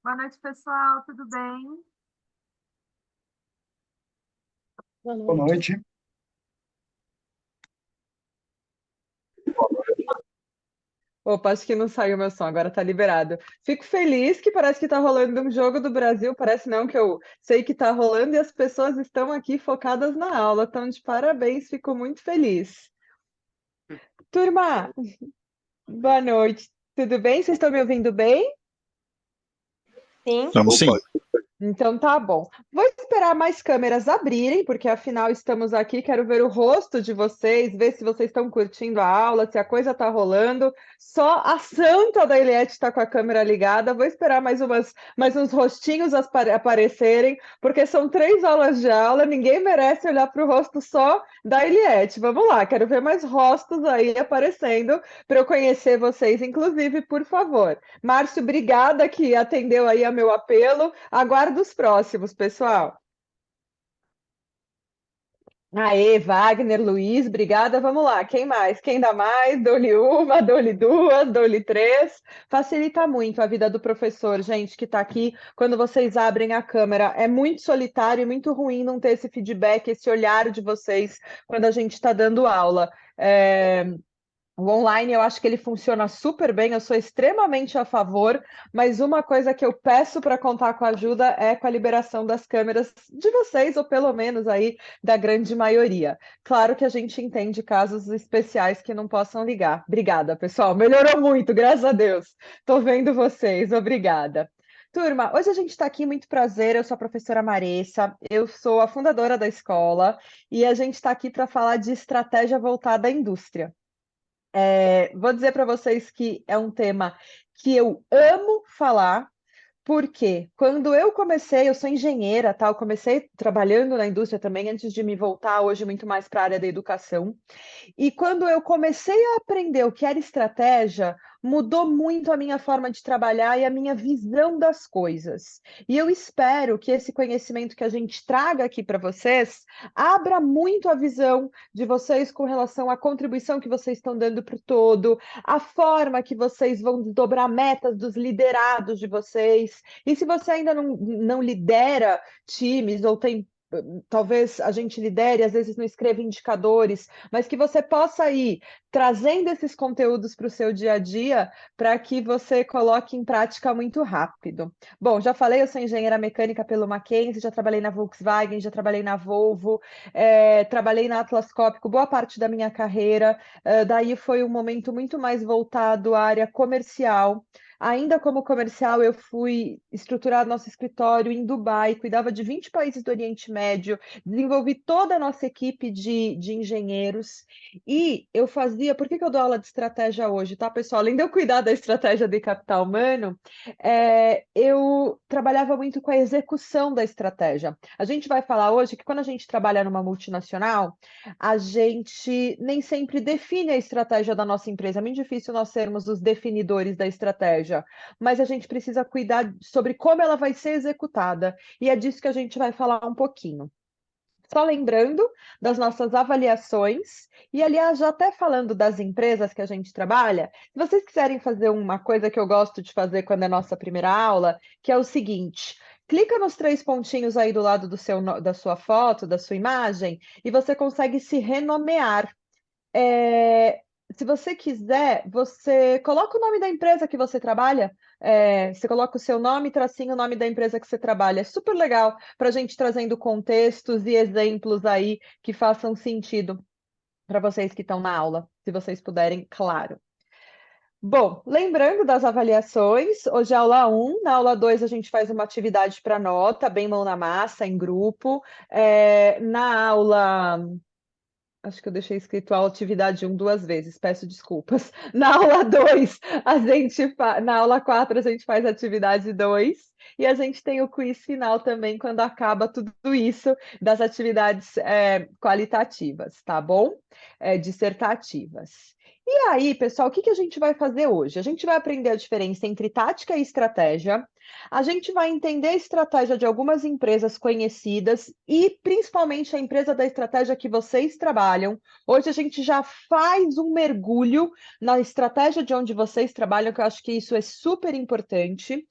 Boa noite, pessoal. Tudo bem? Boa Boa noite. noite. Opa, acho que não saiu meu som, agora tá liberado. Fico feliz que parece que tá rolando um jogo do Brasil, parece não que eu sei que tá rolando e as pessoas estão aqui focadas na aula. Então, de parabéns, fico muito feliz. Turma, boa noite. Tudo bem? Vocês estão me ouvindo bem? Sim. Estamos sim. Então tá bom. Vou esperar mais câmeras abrirem, porque afinal estamos aqui. Quero ver o rosto de vocês, ver se vocês estão curtindo a aula, se a coisa tá rolando. Só a santa da Eliette está com a câmera ligada. Vou esperar mais uns rostinhos aparecerem, porque são 3 aulas de aula. Ninguém merece olhar para o rosto só da Eliette. Vamos lá, quero ver mais rostos aí aparecendo para eu conhecer vocês, inclusive, por favor. Márcio, obrigada que atendeu aí a meu apelo. Aguardo os próximos, pessoal. Aê, Wagner, Luiz, obrigada. Vamos lá, quem mais? Quem dá mais? Dou-lhe uma, dou-lhe duas, dou-lhe três. Facilita muito a vida do professor, gente, que está aqui. Quando vocês abrem a câmera, é muito solitário e muito ruim não ter esse feedback, esse olhar de vocês quando a gente está dando aula. O online eu acho que ele funciona super bem, eu sou extremamente a favor, mas uma coisa que eu peço para contar com a ajuda é com a liberação das câmeras de vocês, ou pelo menos aí da grande maioria. Claro que a gente entende casos especiais que não possam ligar. Obrigada, pessoal. Melhorou muito, graças a Deus. Estou vendo vocês, obrigada. Turma, hoje a gente está aqui, muito prazer. Eu sou a professora Maressa, eu sou a fundadora da escola e a gente está aqui para falar de estratégia voltada à indústria. Vou dizer para vocês que é um tema que eu amo falar, porque quando eu comecei, eu sou engenheira, tá? Eu comecei trabalhando na indústria também, antes de me voltar hoje muito mais para a área da educação. E quando eu comecei a aprender o que era estratégia, mudou muito a minha forma de trabalhar e a minha visão das coisas. E eu espero que esse conhecimento que a gente traga aqui para vocês abra muito a visão de vocês com relação à contribuição que vocês estão dando para o todo, a forma que vocês vão desdobrar metas dos liderados de vocês. E se você ainda não lidera times ou tem talvez a gente lidere, às vezes não escreva indicadores, mas que você possa ir trazendo esses conteúdos para o seu dia a dia para que você coloque em prática muito rápido. Bom, já falei, eu sou engenheira mecânica pelo Mackenzie, já trabalhei na Volkswagen, já trabalhei na Volvo, trabalhei na Atlas Copco boa parte da minha carreira, daí foi um momento muito mais voltado à área comercial. Ainda como comercial, eu fui estruturar nosso escritório em Dubai, cuidava de 20 países do Oriente Médio, desenvolvi toda a nossa equipe de engenheiros e eu fazia. Por que eu dou aula de estratégia hoje, tá, pessoal? Além de eu cuidar da estratégia de capital humano, eu trabalhava muito com a execução da estratégia. A gente vai falar hoje que quando a gente trabalha numa multinacional, a gente nem sempre define a estratégia da nossa empresa. É muito difícil nós sermos os definidores da estratégia, mas a gente precisa cuidar sobre como ela vai ser executada. E é disso que a gente vai falar um pouquinho. Só lembrando das nossas avaliações, e aliás, já até falando das empresas que a gente trabalha, se vocês quiserem fazer uma coisa que eu gosto de fazer quando é nossa primeira aula, que é o seguinte: clica nos 3 pontinhos aí do lado da sua foto, da sua imagem, e você consegue se renomear. É, Se você quiser, você coloca o nome da empresa que você trabalha. Você coloca o seu nome, tracinho, o nome da empresa que você trabalha. É super legal para a gente trazendo contextos e exemplos aí que façam sentido para vocês que estão na aula, se vocês puderem, claro. Bom, lembrando das avaliações, hoje é aula 1, na aula 2 a gente faz uma atividade para nota, bem mão na massa, em grupo. Na aula Acho que eu deixei escrito a atividade 1 duas vezes, peço desculpas. Na aula 2, na aula 4, a gente faz a atividade 2 e a gente tem o quiz final também, quando acaba tudo isso das atividades qualitativas, tá bom? Dissertativas. E aí, pessoal, o que que a gente vai fazer hoje? A gente vai aprender a diferença entre tática e estratégia. A gente vai entender a estratégia de algumas empresas conhecidas e principalmente a empresa da estratégia que vocês trabalham. Hoje a gente já faz um mergulho na estratégia de onde vocês trabalham, que eu acho que isso é super importante.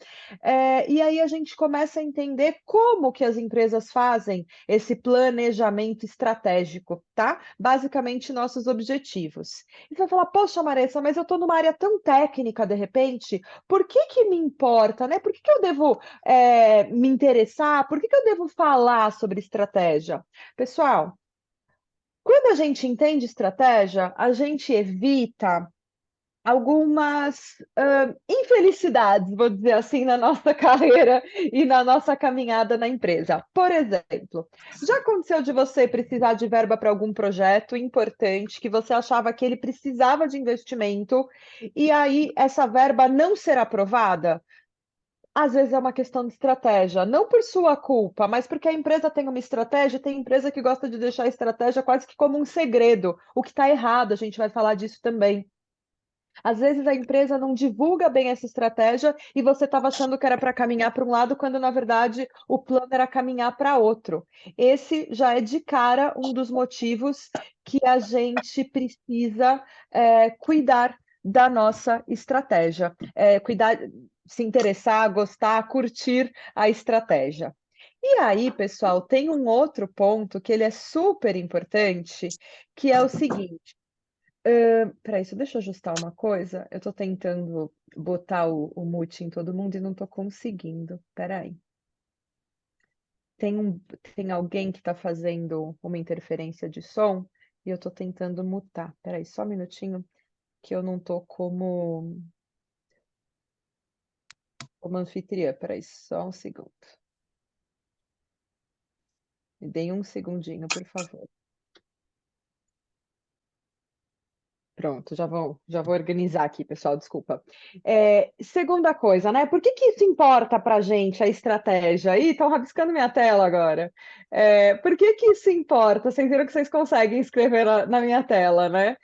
E aí a gente começa a entender como que as empresas fazem esse planejamento estratégico, tá? Basicamente, nossos objetivos. E você vai falar, poxa, Maressa, mas eu estou numa área tão técnica de repente, por que que me importa, né? Por que que eu devo me interessar? Por que que eu devo falar sobre estratégia? Pessoal, quando a gente entende estratégia, a gente evita algumas infelicidades, vou dizer assim, na nossa carreira e na nossa caminhada na empresa. Por exemplo, já aconteceu de você precisar de verba para algum projeto importante que você achava que ele precisava de investimento e aí essa verba não ser aprovada? Às vezes é uma questão de estratégia, não por sua culpa, mas porque a empresa tem uma estratégia, tem empresa que gosta de deixar a estratégia quase que como um segredo, o que está errado, a gente vai falar disso também. Às vezes a empresa não divulga bem essa estratégia e você estava achando que era para caminhar para um lado, quando na verdade o plano era caminhar para outro. Esse já é de cara um dos motivos que a gente precisa cuidar da nossa estratégia, cuidar, se interessar, gostar, curtir a estratégia. E aí, pessoal, tem um outro ponto que ele é super importante, que é o seguinte. Peraí, só deixa eu ajustar uma coisa. Eu tô tentando botar o mute em todo mundo e não tô conseguindo. Peraí. Tem, tem alguém que tá fazendo uma interferência de som e eu tô tentando mutar. Peraí, só um minutinho que eu não tô como anfitriã. Peraí, só um segundo. Me deem um segundinho, por favor. Pronto, já vou organizar aqui, pessoal, desculpa. Segunda coisa, né? Por que que isso importa para a gente, a estratégia? Ih, estão rabiscando minha tela agora. Por que que isso importa? Vocês viram que vocês conseguem escrever na minha tela, né?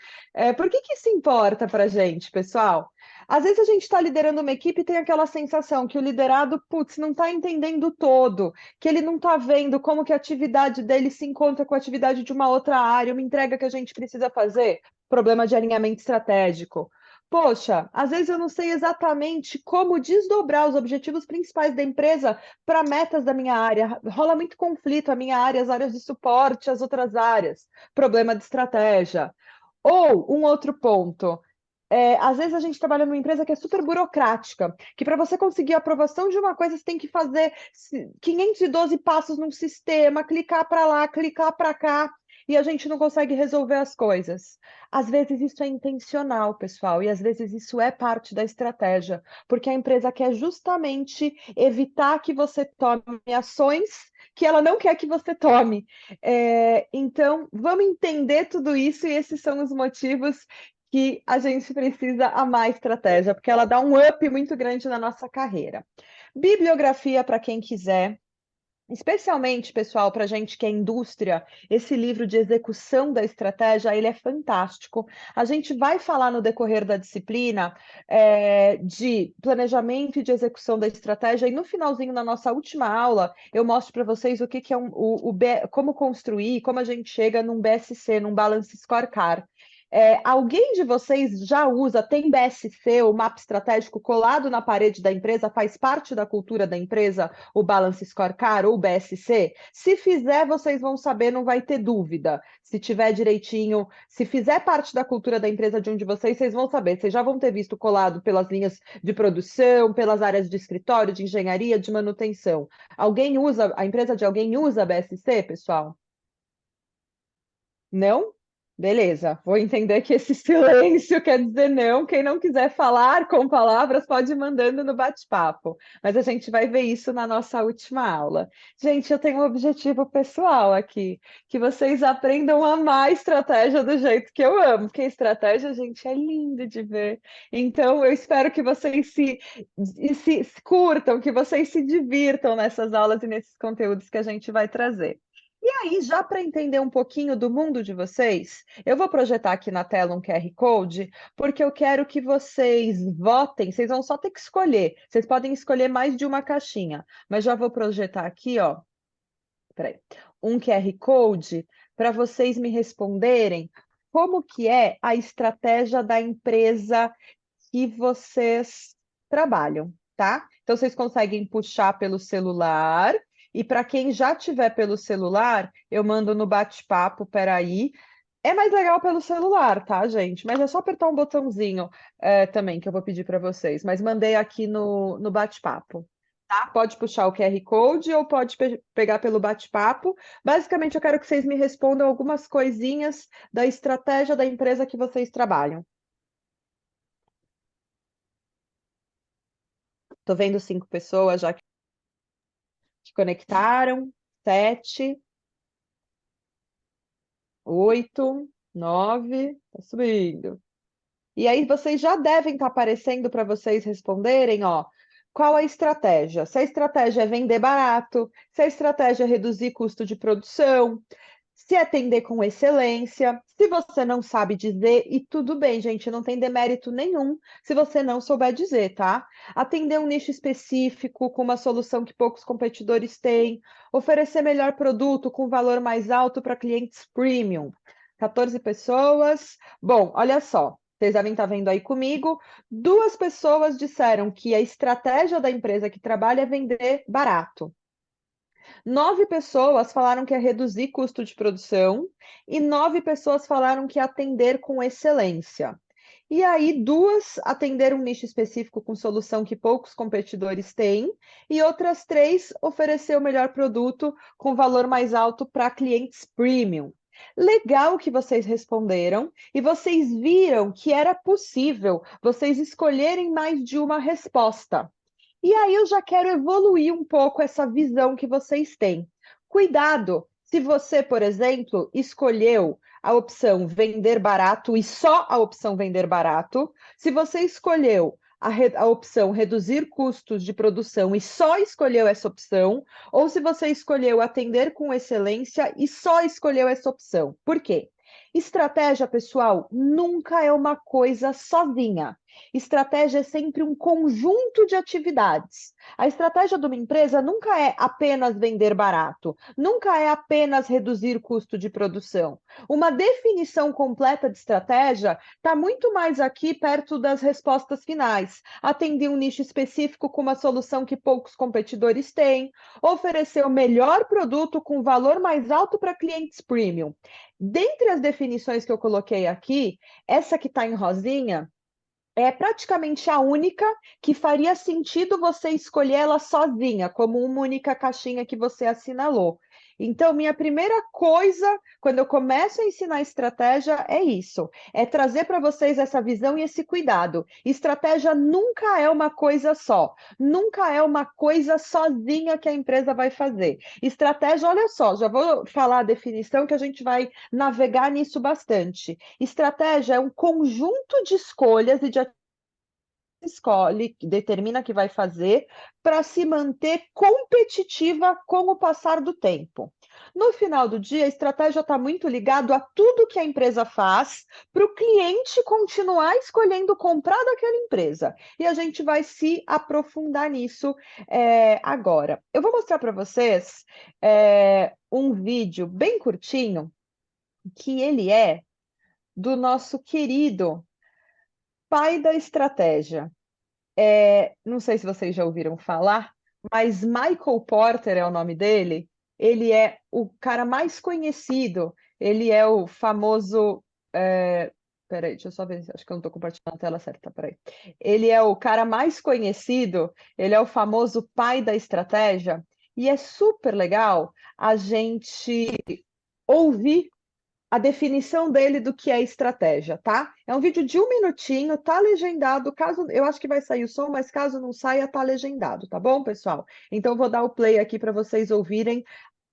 Por que que isso importa para a gente, pessoal? Às vezes a gente está liderando uma equipe e tem aquela sensação que o liderado, putz, não está entendendo o todo, que ele não está vendo como que a atividade dele se encontra com a atividade de uma outra área, uma entrega que a gente precisa fazer, problema de alinhamento estratégico. Poxa, às vezes eu não sei exatamente como desdobrar os objetivos principais da empresa para metas da minha área. Rola muito conflito a minha área, as áreas de suporte, as outras áreas. Problema de estratégia. Ou um outro ponto. Às vezes a gente trabalha numa empresa que é super burocrática, que para você conseguir a aprovação de uma coisa, você tem que fazer 512 passos num sistema, clicar para lá, clicar para cá, e a gente não consegue resolver as coisas. Às vezes isso é intencional, pessoal, e às vezes isso é parte da estratégia, porque a empresa quer justamente evitar que você tome ações que ela não quer que você tome. Então, vamos entender tudo isso, e esses são os motivos que a gente precisa amar a estratégia, porque ela dá um up muito grande na nossa carreira. Bibliografia para quem quiser. Especialmente, pessoal, para a gente que é indústria, esse livro de execução da estratégia, ele é fantástico. A gente vai falar no decorrer da disciplina de planejamento e de execução da estratégia, e no finalzinho, na nossa última aula, eu mostro para vocês o que, que é como construir, como a gente chega num BSC, num Balance Scorecard. Alguém de vocês já usa, tem BSC, o mapa estratégico colado na parede da empresa, faz parte da cultura da empresa, o Balance Scorecard ou o BSC? Se fizer, vocês vão saber, não vai ter dúvida. Se tiver direitinho, se fizer parte da cultura da empresa de um de vocês, vocês vão saber. Vocês já vão ter visto colado pelas linhas de produção, pelas áreas de escritório, de engenharia, de manutenção. Alguém usa, a empresa de alguém usa BSC, pessoal? Não? Beleza, vou entender que esse silêncio quer dizer não. Quem não quiser falar com palavras pode ir mandando no bate-papo. Mas a gente vai ver isso na nossa última aula. Gente, eu tenho um objetivo pessoal aqui, que vocês aprendam a amar a estratégia do jeito que eu amo, porque a estratégia, gente, é lindo de ver. Então, eu espero que vocês se curtam, que vocês se divirtam nessas aulas e nesses conteúdos que a gente vai trazer. E aí, já para entender um pouquinho do mundo de vocês, eu vou projetar aqui na tela um QR Code, porque eu quero que vocês votem. Vocês vão só ter que escolher. Vocês podem escolher mais de uma caixinha, mas já vou projetar aqui, ó. Peraí, um QR Code para vocês me responderem como que é a estratégia da empresa que vocês trabalham, tá? Então, vocês conseguem puxar pelo celular, e para quem já tiver pelo celular, eu mando no bate-papo, peraí. É mais legal pelo celular, tá, gente? Mas é só apertar um botãozinho também que eu vou pedir para vocês. Mas mandei aqui no bate-papo. Tá? Pode puxar o QR Code ou pode pegar pelo bate-papo. Basicamente, eu quero que vocês me respondam algumas coisinhas da estratégia da empresa que vocês trabalham. Tô vendo 5 pessoas já que conectaram. 7, 8, 9, tá subindo. E aí vocês já devem estar aparecendo para vocês responderem, ó, qual a estratégia? Se a estratégia é vender barato, se a estratégia é reduzir custo de produção, se atender com excelência, se você não sabe dizer, e tudo bem, gente, não tem demérito nenhum se você não souber dizer, tá? Atender um nicho específico com uma solução que poucos competidores têm, oferecer melhor produto com valor mais alto para clientes premium. 14 pessoas. Bom, olha só. Vocês devem estar vendo aí comigo. 2 pessoas disseram que a estratégia da empresa que trabalha é vender barato. 9 pessoas falaram que é reduzir custo de produção e 9 pessoas falaram que é atender com excelência. E aí, 2 atenderam um nicho específico com solução que poucos competidores têm, e outras 3 oferecer o melhor produto com valor mais alto para clientes premium. Legal que vocês responderam e vocês viram que era possível vocês escolherem mais de uma resposta. E aí eu já quero evoluir um pouco essa visão que vocês têm. Cuidado, se você, por exemplo, escolheu a opção vender barato e só a opção vender barato, se você escolheu a opção reduzir custos de produção e só escolheu essa opção, ou se você escolheu atender com excelência e só escolheu essa opção. Por quê? Estratégia, pessoal, nunca é uma coisa sozinha. Estratégia é sempre um conjunto de atividades. A estratégia de uma empresa nunca é apenas vender barato, nunca é apenas reduzir custo de produção. Uma definição completa de estratégia está muito mais aqui perto das respostas finais. Atender um nicho específico com uma solução que poucos competidores têm, oferecer o melhor produto com valor mais alto para clientes premium. Dentre as definições que eu coloquei aqui, essa que está em rosinha, é praticamente a única que faria sentido você escolher ela sozinha, como uma única caixinha que você assinalou. Então, minha primeira coisa, quando eu começo a ensinar estratégia, é isso: é trazer para vocês essa visão e esse cuidado. Estratégia nunca é uma coisa só, nunca é uma coisa sozinha que a empresa vai fazer. Estratégia, olha só, já vou falar a definição que a gente vai navegar nisso bastante. Estratégia é um conjunto de escolhas e de escolhe, determina que vai fazer para se manter competitiva com o passar do tempo. No final do dia, a estratégia está muito ligado a tudo que a empresa faz para o cliente continuar escolhendo comprar daquela empresa. E a gente vai se aprofundar nisso agora. Eu vou mostrar para vocês um vídeo bem curtinho, que ele é do nosso querido pai da estratégia. Não sei se vocês já ouviram falar, mas Michael Porter é o nome dele. Ele é o cara mais conhecido. Ele é o famoso. Peraí, deixa eu só ver. Acho que eu não estou compartilhando a tela certa. Peraí. Ele é o cara mais conhecido. Ele é o famoso pai da estratégia. E é super legal a gente ouvir a definição dele do que é estratégia, tá? É um vídeo de 1 minutinho, tá legendado. Caso eu acho que vai sair o som, mas caso não saia, tá legendado, tá bom, pessoal? Então vou dar o play aqui para vocês ouvirem.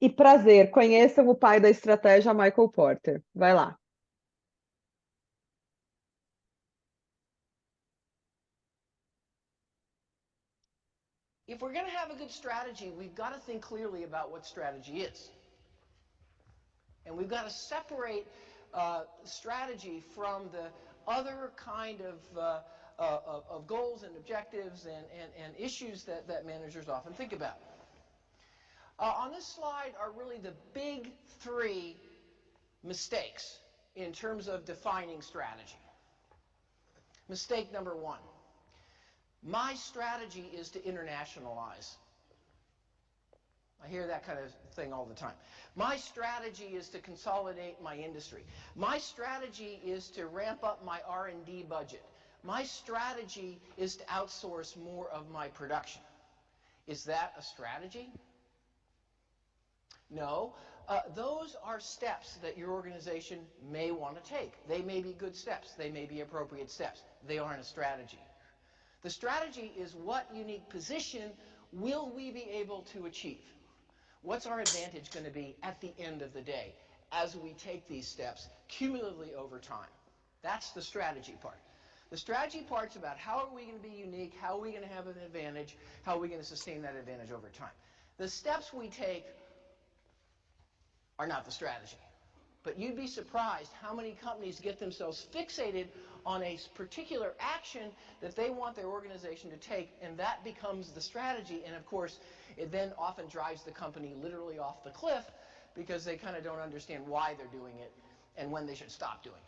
E prazer, conheçam o pai da estratégia, Michael Porter. Vai lá. If we're going to have a good strategy, we've got to think clearly about what strategy is. And we've got to separate strategy from the other kind of goals and objectives and issues that managers often think about. On this slide are really the big three mistakes in terms of defining strategy. Mistake number one: my strategy is to internationalize. I hear that kind of thing all the time. My strategy is to consolidate my industry. My strategy is to ramp up my R&D budget. My strategy is to outsource more of my production. Is that a strategy? No. Those are steps that your organization may want to take. They may be good steps. They may be appropriate steps. They aren't a strategy. The strategy is what unique position will we be able to achieve? What's our advantage going to be at the end of the day as we take these steps cumulatively over time? That's the strategy part. The strategy part's about how are we going to be unique, how are we going to have an advantage, how are we going to sustain that advantage over time. The steps we take are not the strategy. But you'd be surprised how many companies get themselves fixated on a particular action that they want their organization to take, and that becomes the strategy. And of course, it then often drives the company literally off the cliff because they kind of don't understand why they're doing it and when they should stop doing it.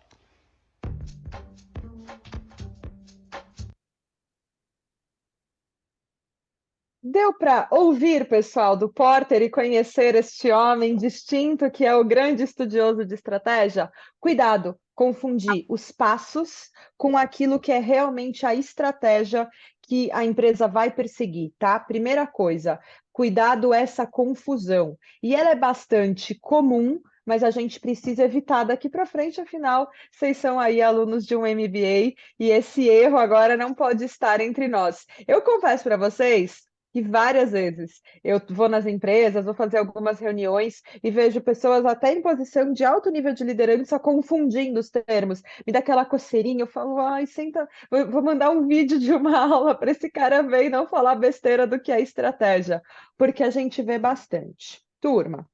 Deu para ouvir, pessoal, do Porter e conhecer este homem distinto que é o grande estudioso de estratégia? Cuidado, confundir os passos com aquilo que é realmente a estratégia que a empresa vai perseguir, tá? Primeira coisa, cuidado essa confusão. E ela é bastante comum, mas a gente precisa evitar daqui para frente, afinal, vocês são aí alunos de um MBA e esse erro agora não pode estar entre nós. Eu confesso para vocês que várias vezes eu vou nas empresas, vou fazer algumas reuniões e vejo pessoas até em posição de alto nível de liderança confundindo os termos. Me dá aquela coceirinha, eu falo, ai, senta, vou mandar um vídeo de uma aula para esse cara ver e não falar besteira do que é estratégia, porque a gente vê bastante. Turma,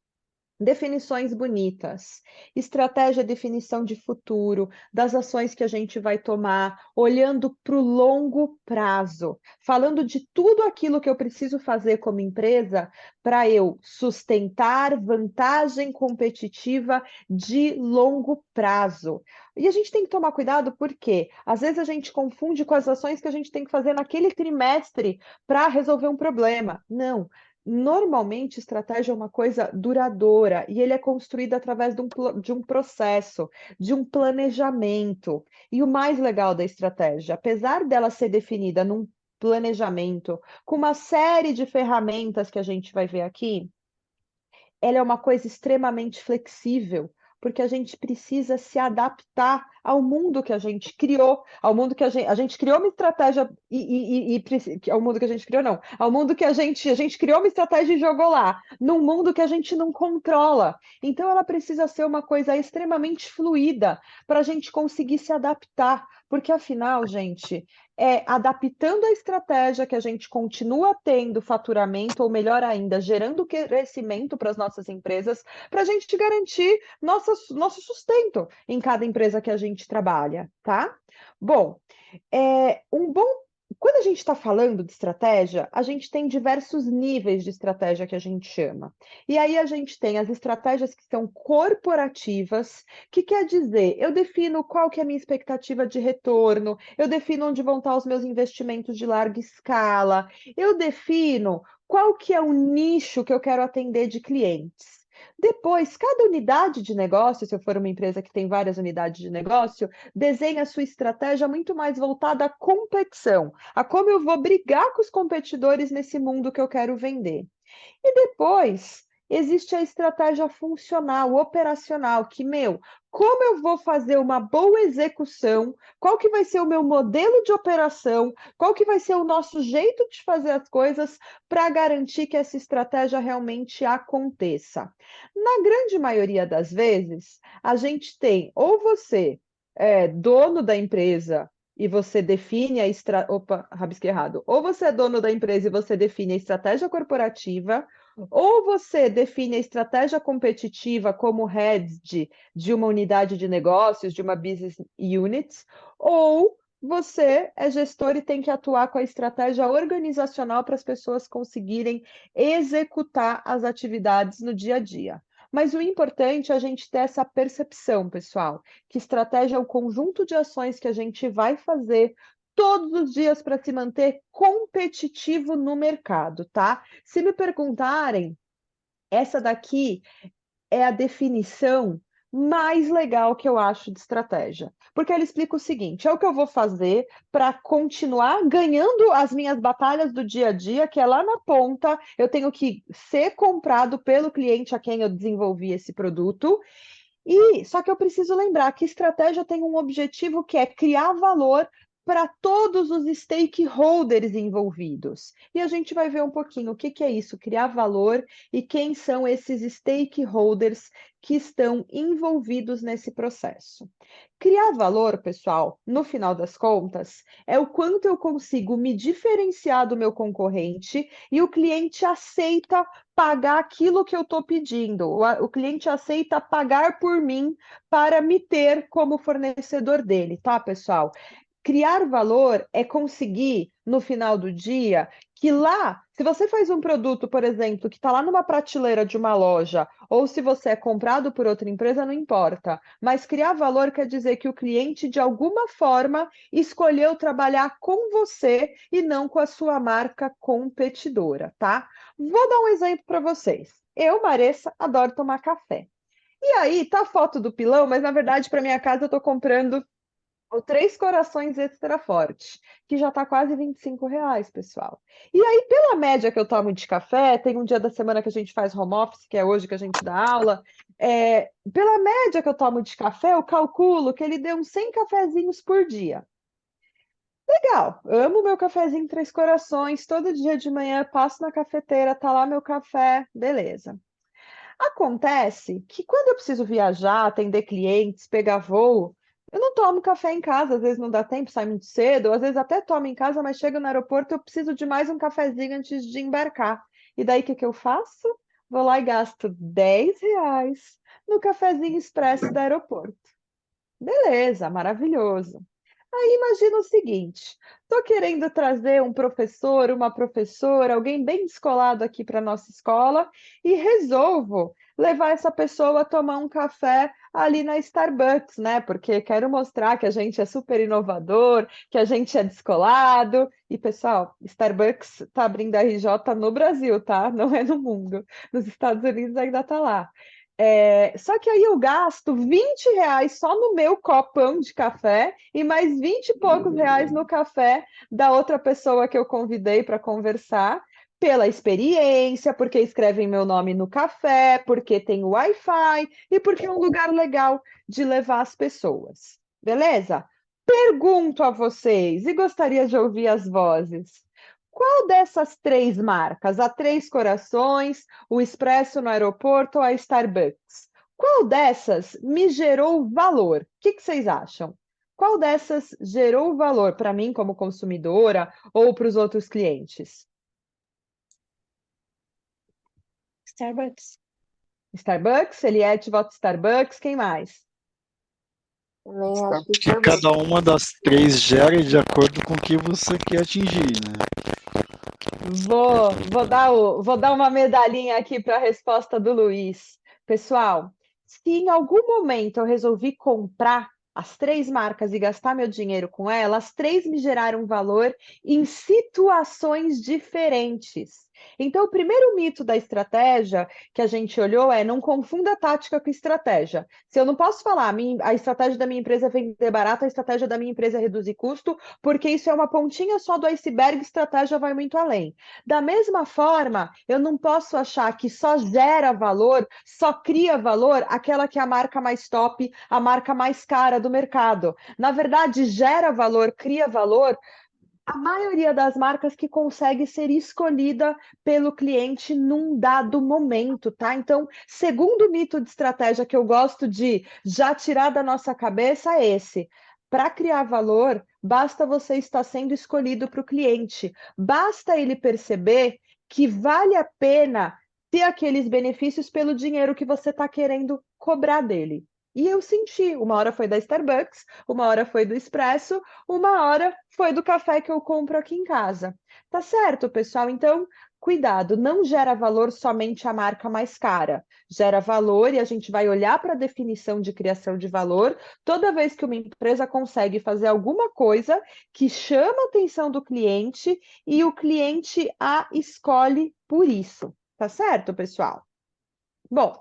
definições bonitas, estratégia é definição de futuro, das ações que a gente vai tomar, olhando para o longo prazo, falando de tudo aquilo que eu preciso fazer como empresa para eu sustentar vantagem competitiva de longo prazo. E a gente tem que tomar cuidado porque às vezes a gente confunde com as ações que a gente tem que fazer naquele trimestre para resolver um problema. Não. Normalmente, estratégia é uma coisa duradoura e ele é construído através de um processo, de um planejamento. E o mais legal da estratégia, apesar dela ser definida num planejamento, com uma série de ferramentas que a gente vai ver aqui, ela é uma coisa extremamente flexível, porque a gente precisa se adaptar ao mundo que a gente criou, ao mundo que a gente criou uma estratégia ao mundo que a gente criou, não, ao mundo que a gente criou uma estratégia e jogou lá, num mundo que a gente não controla. Então ela precisa ser uma coisa extremamente fluida para a gente conseguir se adaptar, porque afinal, gente, é adaptando a estratégia que a gente continua tendo faturamento, ou melhor ainda, gerando crescimento para as nossas empresas, para a gente garantir nosso sustento em cada empresa que a gente trabalha, tá? Bom, quando a gente está falando de estratégia, a gente tem diversos níveis de estratégia que a gente chama. E aí a gente tem as estratégias que são corporativas, que quer dizer, eu defino qual que é a minha expectativa de retorno, eu defino onde vão estar os meus investimentos de larga escala, eu defino qual que é o nicho que eu quero atender de clientes. Depois, cada unidade de negócio, se eu for uma empresa que tem várias unidades de negócio, desenha a sua estratégia muito mais voltada à competição, a como eu vou brigar com os competidores nesse mundo que eu quero vender. E depois, existe a estratégia funcional, operacional, que, como eu vou fazer uma boa execução, qual que vai ser o meu modelo de operação, qual que vai ser o nosso jeito de fazer as coisas para garantir que essa estratégia realmente aconteça. Na grande maioria das vezes, a gente tem, ou você é dono da empresa, e você define a Opa, rabisquei errado. Ou você é dono da empresa e você define a estratégia corporativa, ou você define a estratégia competitiva como head de uma unidade de negócios, de uma business unit, ou você é gestor e tem que atuar com a estratégia organizacional para as pessoas conseguirem executar as atividades no dia a dia. Mas o importante é a gente ter essa percepção, pessoal, que estratégia é o conjunto de ações que a gente vai fazer todos os dias para se manter competitivo no mercado, tá? Se me perguntarem, essa daqui é a definição mais legal que eu acho de estratégia. Porque ela explica o seguinte: é o que eu vou fazer para continuar ganhando as minhas batalhas do dia a dia, que é lá na ponta, eu tenho que ser comprado pelo cliente a quem eu desenvolvi esse produto. E só que eu preciso lembrar que estratégia tem um objetivo que é criar valor para todos os stakeholders envolvidos. E a gente vai ver um pouquinho o que é isso, criar valor, e quem são esses stakeholders que estão envolvidos nesse processo. Criar valor, pessoal, no final das contas, é o quanto eu consigo me diferenciar do meu concorrente e o cliente aceita pagar aquilo que eu estou pedindo. O cliente aceita pagar por mim para me ter como fornecedor dele, tá, pessoal? Criar valor é conseguir, no final do dia, que lá, se você faz um produto, por exemplo, que está lá numa prateleira de uma loja, ou se você é comprado por outra empresa, não importa. Mas criar valor quer dizer que o cliente, de alguma forma, escolheu trabalhar com você e não com a sua marca competidora, tá? Vou dar um exemplo para vocês. Eu, Maressa, adoro tomar café. E aí, tá a foto do pilão, mas na verdade, para minha casa, eu estou comprando o Três Corações Extra Forte, que já está quase R$ 25, pessoal. E aí, pela média que eu tomo de café, tem um dia da semana que a gente faz home office, que é hoje que a gente dá aula, pela média que eu tomo de café, eu calculo que ele deu uns 100 cafezinhos por dia. Legal, amo meu cafezinho Três Corações, todo dia de manhã passo na cafeteira, tá lá meu café, beleza. Acontece que quando eu preciso viajar, atender clientes, pegar voo, eu não tomo café em casa, às vezes não dá tempo, sai muito cedo, ou às vezes até tomo em casa, mas chego no aeroporto, eu preciso de mais um cafezinho antes de embarcar. E daí o que que eu faço? Vou lá e gasto R$ 10 no cafezinho expresso do aeroporto. Beleza, maravilhoso. Aí imagina o seguinte: estou querendo trazer um professor, uma professora, alguém bem descolado aqui para a nossa escola e resolvo levar essa pessoa a tomar um café ali na Starbucks, né? Porque quero mostrar que a gente é super inovador, que a gente é descolado. E, pessoal, Starbucks está abrindo a RJ no Brasil, tá? Não é no mundo. Nos Estados Unidos ainda está lá. Só que aí eu gasto R$ 20 só no meu copão de café e mais 20 e poucos reais no café da outra pessoa que eu convidei para conversar, pela experiência, porque escrevem meu nome no café, porque tem Wi-Fi e porque é um lugar legal de levar as pessoas. Beleza? Pergunto a vocês e gostaria de ouvir as vozes. Qual dessas três marcas, a Três Corações, o Expresso no aeroporto ou a Starbucks, qual dessas me gerou valor? O que vocês acham? Qual dessas gerou valor para mim como consumidora ou para os outros clientes? Starbucks. Starbucks, Eliette vota Starbucks, quem mais? Também acho Acho que que Starbucks. cada uma das três gera de acordo com o que você quer atingir, né? Vou dar uma medalhinha aqui para a resposta do Luiz. Pessoal, se em algum momento eu resolvi comprar as três marcas e gastar meu dinheiro com elas, as três me geraram valor em situações diferentes. Então, o primeiro mito da estratégia que a gente olhou é: não confunda tática com estratégia. Se eu não posso falar, a estratégia da minha empresa é vender barato, a estratégia da minha empresa é reduzir custo, porque isso é uma pontinha só do iceberg, estratégia vai muito além. Da mesma forma, eu não posso achar que só gera valor, só cria valor aquela que é a marca mais top, a marca mais cara do mercado. Na verdade, gera valor, cria valor a maioria das marcas que consegue ser escolhida pelo cliente num dado momento, tá? Então, segundo mito de estratégia que eu gosto de já tirar da nossa cabeça é esse. para criar valor, basta você estar sendo escolhido para o cliente, basta ele perceber que vale a pena ter aqueles benefícios pelo dinheiro que você está querendo cobrar dele. E eu senti, uma hora foi da Starbucks, uma hora foi do Expresso, uma hora foi do café que eu compro aqui em casa. Tá certo, pessoal? Então, cuidado, não gera valor somente a marca mais cara. Gera valor e a gente vai olhar para a definição de criação de valor toda vez que uma empresa consegue fazer alguma coisa que chama a atenção do cliente e o cliente a escolhe por isso. Tá certo, pessoal? Bom,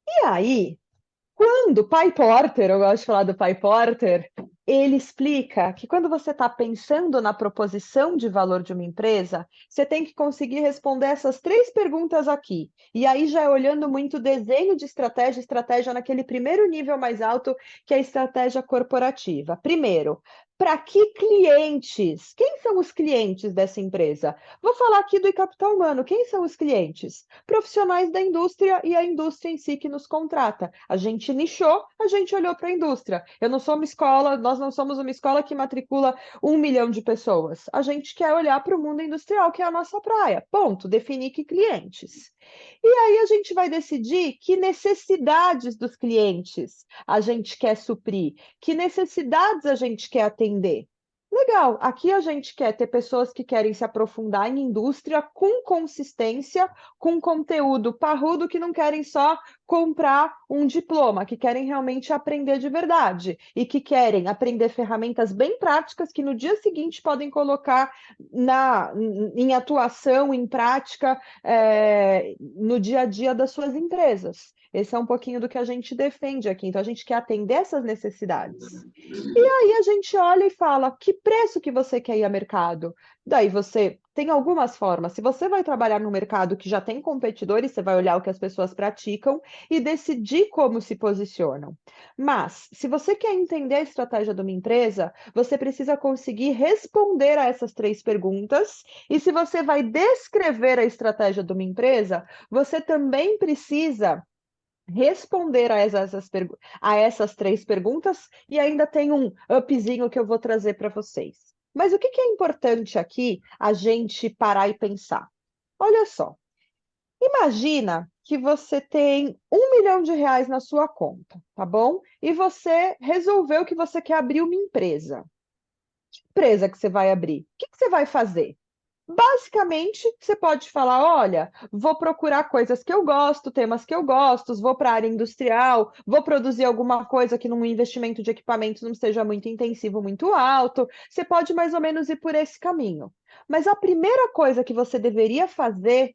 e aí, quando o Pai Porter, eu gosto de falar do Pai Porter, ele explica que quando você está pensando na proposição de valor de uma empresa, você tem que conseguir responder essas 3 perguntas aqui. E aí já é olhando muito o desenho de estratégia, estratégia naquele primeiro nível mais alto, que é a estratégia corporativa. Primeiro, para que clientes? Quem são os clientes dessa empresa? Vou falar aqui do capital humano. Quem são os clientes? Profissionais da indústria e a indústria em si que nos contrata. A gente nichou, a gente olhou para a indústria. Eu não sou uma escola, nós não somos uma escola que matricula 1 milhão de pessoas. A gente quer olhar para o mundo industrial, que é a nossa praia. Ponto. Definir que clientes. E aí a gente vai decidir que necessidades dos clientes a gente quer suprir, que necessidades a gente quer atender. Legal, aqui a gente quer ter pessoas que querem se aprofundar em indústria com consistência, com conteúdo parrudo, que não querem só comprar um diploma, que querem realmente aprender de verdade e que querem aprender ferramentas bem práticas que no dia seguinte podem colocar em atuação, em prática, no dia a dia das suas empresas. Esse é um pouquinho do que a gente defende aqui. Então, a gente quer atender essas necessidades. E aí a gente olha e fala, que preço que você quer ir a mercado? Daí você tem algumas formas. Se você vai trabalhar no mercado que já tem competidores, você vai olhar o que as pessoas praticam e decidir como se posicionam. Mas, se você quer entender a estratégia de uma empresa, você precisa conseguir responder a essas 3 perguntas. E se você vai descrever a estratégia de uma empresa, você também precisa responder a essas 3 perguntas e ainda tem um upzinho que eu vou trazer para vocês. Mas o que é importante aqui a gente parar e pensar? Olha só, imagina que você tem R$ 1 milhão na sua conta, tá bom? E você resolveu que você quer abrir uma empresa. Que empresa que você vai abrir? O que você vai fazer? Basicamente, você pode falar, olha, vou procurar coisas que eu gosto, temas que eu gosto, vou para a área industrial, vou produzir alguma coisa que num investimento de equipamentos não seja muito intensivo, muito alto. Você pode mais ou menos ir por esse caminho. Mas a primeira coisa que você deveria fazer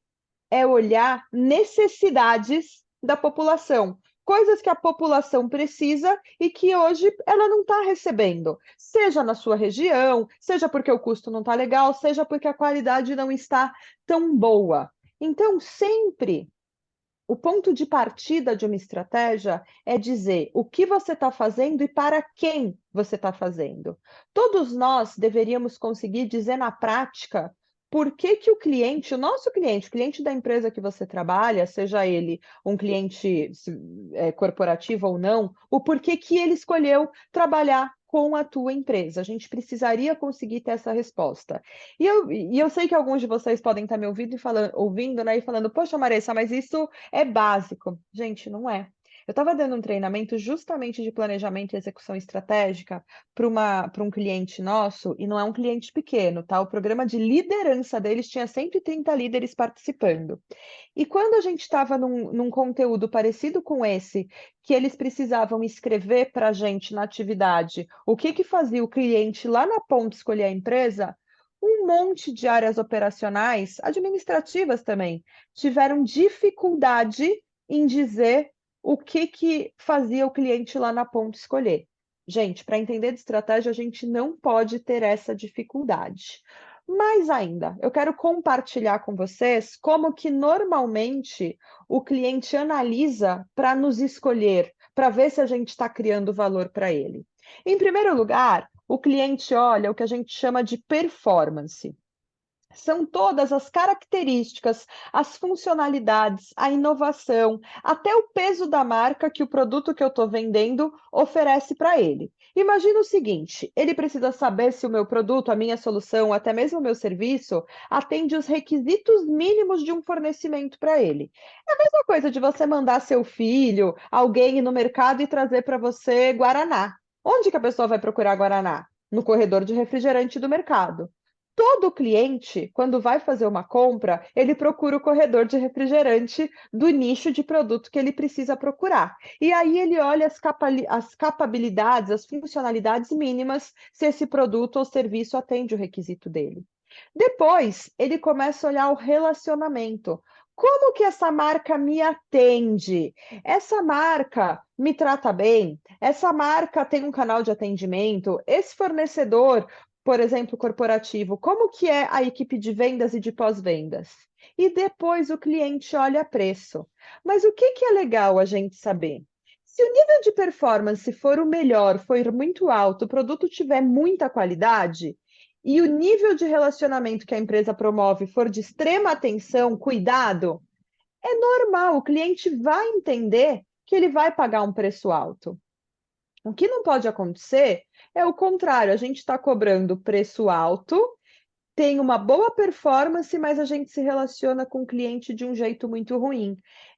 é olhar necessidades da população. Coisas que a população precisa e que hoje ela não está recebendo, seja na sua região, seja porque o custo não está legal, seja porque a qualidade não está tão boa. Então, sempre o ponto de partida de uma estratégia é dizer o que você está fazendo e para quem você está fazendo. Todos nós deveríamos conseguir dizer na prática por que que o cliente, o nosso cliente, o cliente da empresa que você trabalha, seja ele um cliente corporativo ou não, o porquê que ele escolheu trabalhar com a tua empresa. A gente precisaria conseguir ter essa resposta. E eu sei que alguns de vocês podem estar me ouvindo, né, e falando, poxa, Maressa, mas isso é básico. Gente, não é. Eu estava dando um treinamento justamente de planejamento e execução estratégica para um cliente nosso, e não é um cliente pequeno, tá? O programa de liderança deles tinha 130 líderes participando. E quando a gente estava num conteúdo parecido com esse, que eles precisavam escrever para a gente na atividade o que fazia o cliente lá na ponta escolher a empresa, um monte de áreas operacionais, administrativas também, tiveram dificuldade em dizer o que fazia o cliente lá na ponta escolher. Gente, para entender de estratégia, a gente não pode ter essa dificuldade. Mais ainda, eu quero compartilhar com vocês como que normalmente o cliente analisa para nos escolher, para ver se a gente está criando valor para ele. Em primeiro lugar, o cliente olha o que a gente chama de performance. São todas as características, as funcionalidades, a inovação, até o peso da marca que o produto que eu estou vendendo oferece para ele. Imagina o seguinte: ele precisa saber se o meu produto, a minha solução, até mesmo o meu serviço, atende os requisitos mínimos de um fornecimento para ele. É a mesma coisa de você mandar seu filho, alguém ir no mercado e trazer para você Guaraná. Onde que a pessoa vai procurar Guaraná? No corredor de refrigerante do mercado. Todo cliente, quando vai fazer uma compra, ele procura o corredor de refrigerante do nicho de produto que ele precisa procurar. E aí ele olha as capabilidades, as funcionalidades mínimas, se esse produto ou serviço atende o requisito dele. Depois, ele começa a olhar o relacionamento. Como que essa marca me atende? Essa marca me trata bem? Essa marca tem um canal de atendimento? Esse fornecedor, por exemplo, corporativo, como que é a equipe de vendas e de pós-vendas? E depois o cliente olha preço. Mas o que é legal a gente saber? Se o nível de performance for o melhor, for muito alto, o produto tiver muita qualidade, e o nível de relacionamento que a empresa promove for de extrema atenção, cuidado, é normal, o cliente vai entender que ele vai pagar um preço alto. O que não pode acontecer é o contrário, a gente está cobrando preço alto, tem uma boa performance, mas a gente se relaciona com o cliente de um jeito muito ruim.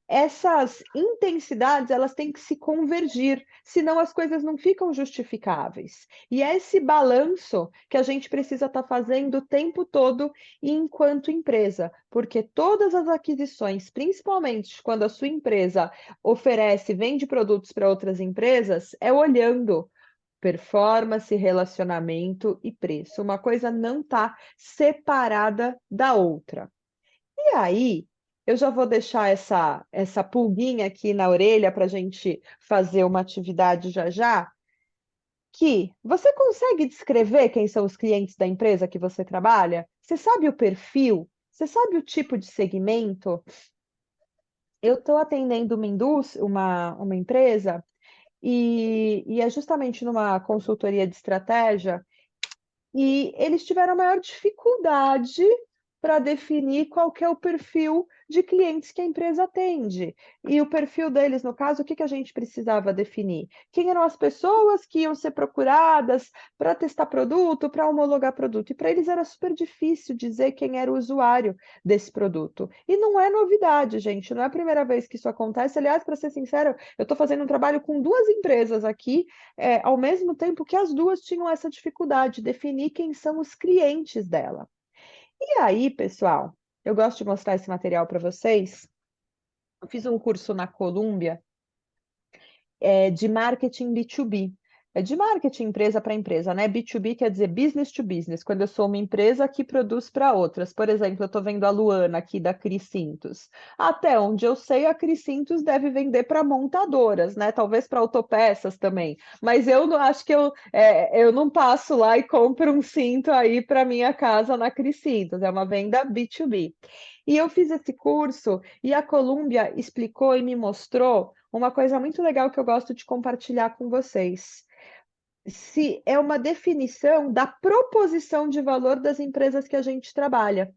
Essas intensidades, elas têm que se convergir, senão as coisas não ficam justificáveis. E é esse balanço que a gente precisa estar fazendo o tempo todo enquanto empresa, porque todas as aquisições, principalmente quando a sua empresa oferece, vende produtos para outras empresas, é olhando performance, relacionamento e preço. Uma coisa não está separada da outra. E aí, eu já vou deixar essa pulguinha aqui na orelha para a gente fazer uma atividade já já, que você consegue descrever quem são os clientes da empresa que você trabalha? Você sabe o perfil? Você sabe o tipo de segmento? Eu estou atendendo uma empresa e é justamente numa consultoria de estratégia. E eles tiveram a maior dificuldade para definir qual que é o perfil de clientes que a empresa atende. E o perfil deles, no caso, o que a gente precisava definir? Quem eram as pessoas que iam ser procuradas para testar produto, para homologar produto? E para eles era super difícil dizer quem era o usuário desse produto. E não é novidade, gente, não é a primeira vez que isso acontece. Aliás, para ser sincero, eu estou fazendo um trabalho com duas empresas aqui, ao mesmo tempo que as duas tinham essa dificuldade de definir quem são os clientes dela. E aí, pessoal, eu gosto de mostrar esse material para vocês. Eu fiz um curso na Colômbia de marketing B2B. É de marketing empresa para empresa, né? B2B quer dizer business to business, quando eu sou uma empresa que produz para outras. Por exemplo, eu estou vendo a Luana aqui da Cris Cintos. Até onde eu sei, a Cris Cintos deve vender para montadoras, né? Talvez para autopeças também. Mas eu não acho que eu não passo lá e compro um cinto aí para minha casa na Cris Cintos. É uma venda B2B. E eu fiz esse curso e a Colômbia explicou e me mostrou uma coisa muito legal que eu gosto de compartilhar com vocês. Se é uma definição da proposição de valor das empresas que a gente trabalha.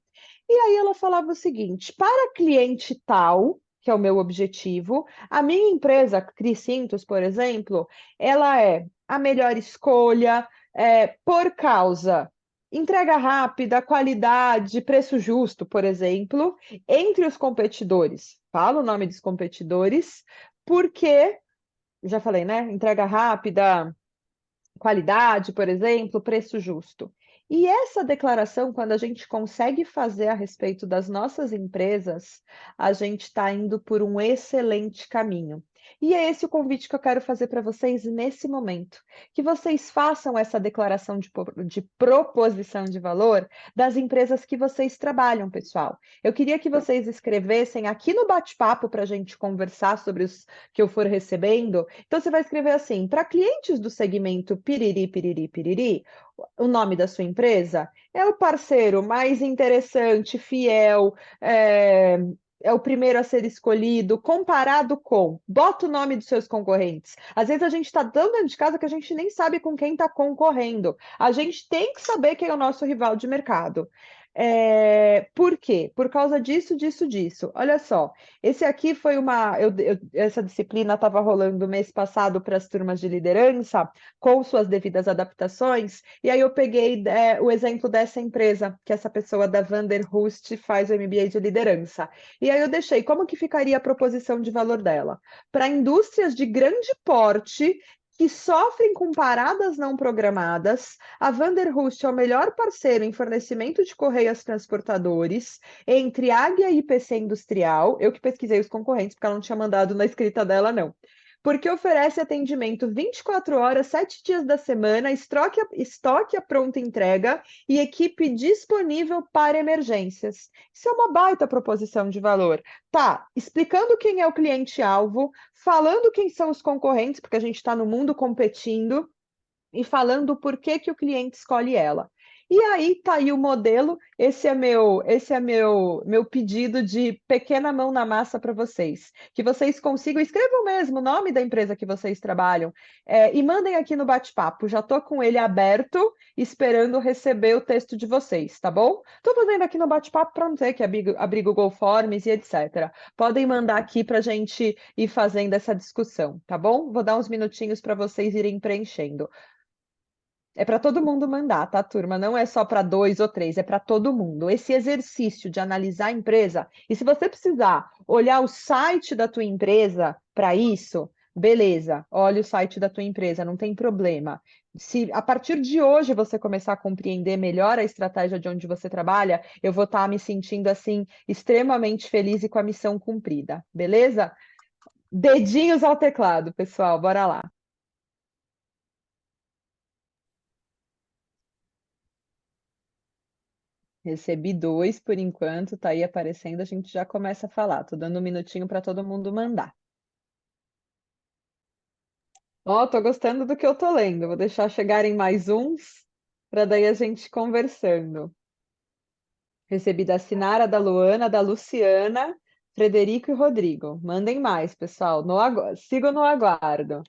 E aí ela falava o seguinte: para cliente tal, que é o meu objetivo, a minha empresa, Cris Cintos, por exemplo, ela é a melhor escolha por causa entrega rápida, qualidade, preço justo, por exemplo, entre os competidores. Fala o nome dos competidores, porque, já falei, né? Entrega rápida, qualidade, por exemplo, preço justo. E essa declaração, quando a gente consegue fazer a respeito das nossas empresas, a gente está indo por um excelente caminho. E é esse o convite que eu quero fazer para vocês nesse momento, que vocês façam essa declaração de proposição de valor das empresas que vocês trabalham, pessoal. Eu queria que vocês escrevessem aqui no bate-papo para a gente conversar sobre os que eu for recebendo. Então, você vai escrever assim: para clientes do segmento piriri, piriri, piriri, o nome da sua empresa é o parceiro mais interessante, fiel, é o primeiro a ser escolhido, comparado com. Bota o nome dos seus concorrentes. Às vezes a gente está tão dentro de casa que a gente nem sabe com quem está concorrendo. A gente tem que saber quem é o nosso rival de mercado. Por quê? Por causa disso, disso, disso. Olha só, esse aqui foi essa disciplina estava rolando mês passado para as turmas de liderança, com suas devidas adaptações, e aí eu peguei o exemplo dessa empresa, que essa pessoa da Vanderhust faz o MBA de liderança. E aí eu deixei como que ficaria a proposição de valor dela. Para indústrias de grande porte, que sofrem com paradas não programadas, a Vanderhust é o melhor parceiro em fornecimento de correias transportadores entre Águia e IPC Industrial. Eu que pesquisei os concorrentes, porque ela não tinha mandado na escrita dela, não. Porque oferece atendimento 24 horas, 7 dias da semana, estoque a pronta entrega e equipe disponível para emergências. Isso é uma baita proposição de valor. Tá, explicando quem é o cliente-alvo, falando quem são os concorrentes, porque a gente está no mundo competindo, e falando por que que o cliente escolhe ela. E aí tá aí o modelo, esse é meu pedido de pequena mão na massa para vocês, que vocês consigam, escrevam mesmo o nome da empresa que vocês trabalham, e mandem aqui no bate-papo, já tô com ele aberto, esperando receber o texto de vocês, tá bom? Tô fazendo aqui no bate-papo para não dizer que abri Google Forms e etc. Podem mandar aqui para a gente ir fazendo essa discussão, tá bom? Vou dar uns minutinhos para vocês irem preenchendo. É para todo mundo mandar, tá, turma? Não é só para 2 ou 3, é para todo mundo. Esse exercício de analisar a empresa, e se você precisar olhar o site da tua empresa para isso, beleza, olha o site da tua empresa, não tem problema. Se a partir de hoje você começar a compreender melhor a estratégia de onde você trabalha, eu vou estar me sentindo assim extremamente feliz e com a missão cumprida, beleza? Dedinhos ao teclado, pessoal, bora lá. Recebi 2 por enquanto, tá aí aparecendo, a gente já começa a falar. Tô dando um minutinho para todo mundo mandar. Ó, tô gostando do que eu tô lendo. Vou deixar chegarem mais uns, para daí a gente conversando. Recebi da Sinara, da Luana, da Luciana, Frederico e Rodrigo. Mandem mais, pessoal. Sigam no aguardo.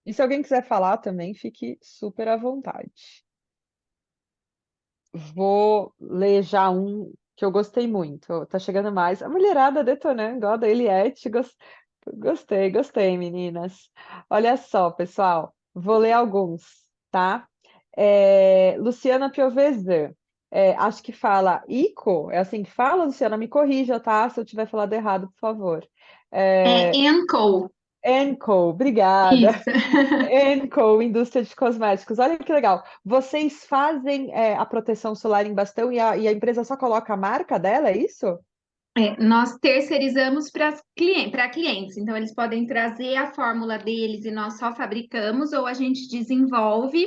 E se alguém quiser falar também, fique super à vontade. Vou ler já um que eu gostei muito. Tá chegando mais. A mulherada detonando, ó, da Eliette. Gostei, meninas. Olha só, pessoal. Vou ler alguns, tá? Luciana Piovesan. Acho que fala Ico. É assim que fala, Luciana? Me corrija, tá? Se eu tiver falado errado, por favor. É Anco. Enco, obrigada. Isso. Enco, indústria de cosméticos. Olha que legal. Vocês fazem a proteção solar em bastão e a empresa só coloca a marca dela, é isso? Nós terceirizamos para clientes, então eles podem trazer a fórmula deles e nós só fabricamos, ou a gente desenvolve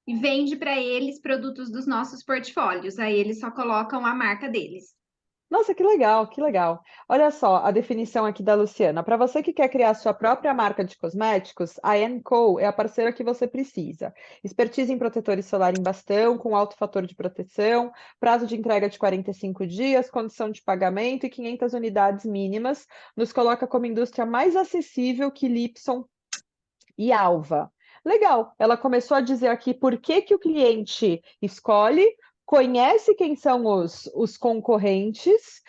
e vende para eles produtos dos nossos portfólios. Aí eles só colocam a marca deles. Nossa, que legal, que legal. Olha só a definição aqui da Luciana. Para você que quer criar sua própria marca de cosméticos, a Anco é a parceira que você precisa. Expertise em protetores solar em bastão, com alto fator de proteção, prazo de entrega de 45 dias, condição de pagamento e 500 unidades mínimas, nos coloca como indústria mais acessível que Lipson e Alva. Legal, ela começou a dizer aqui por que que o cliente escolhe, conhece quem são os concorrentes,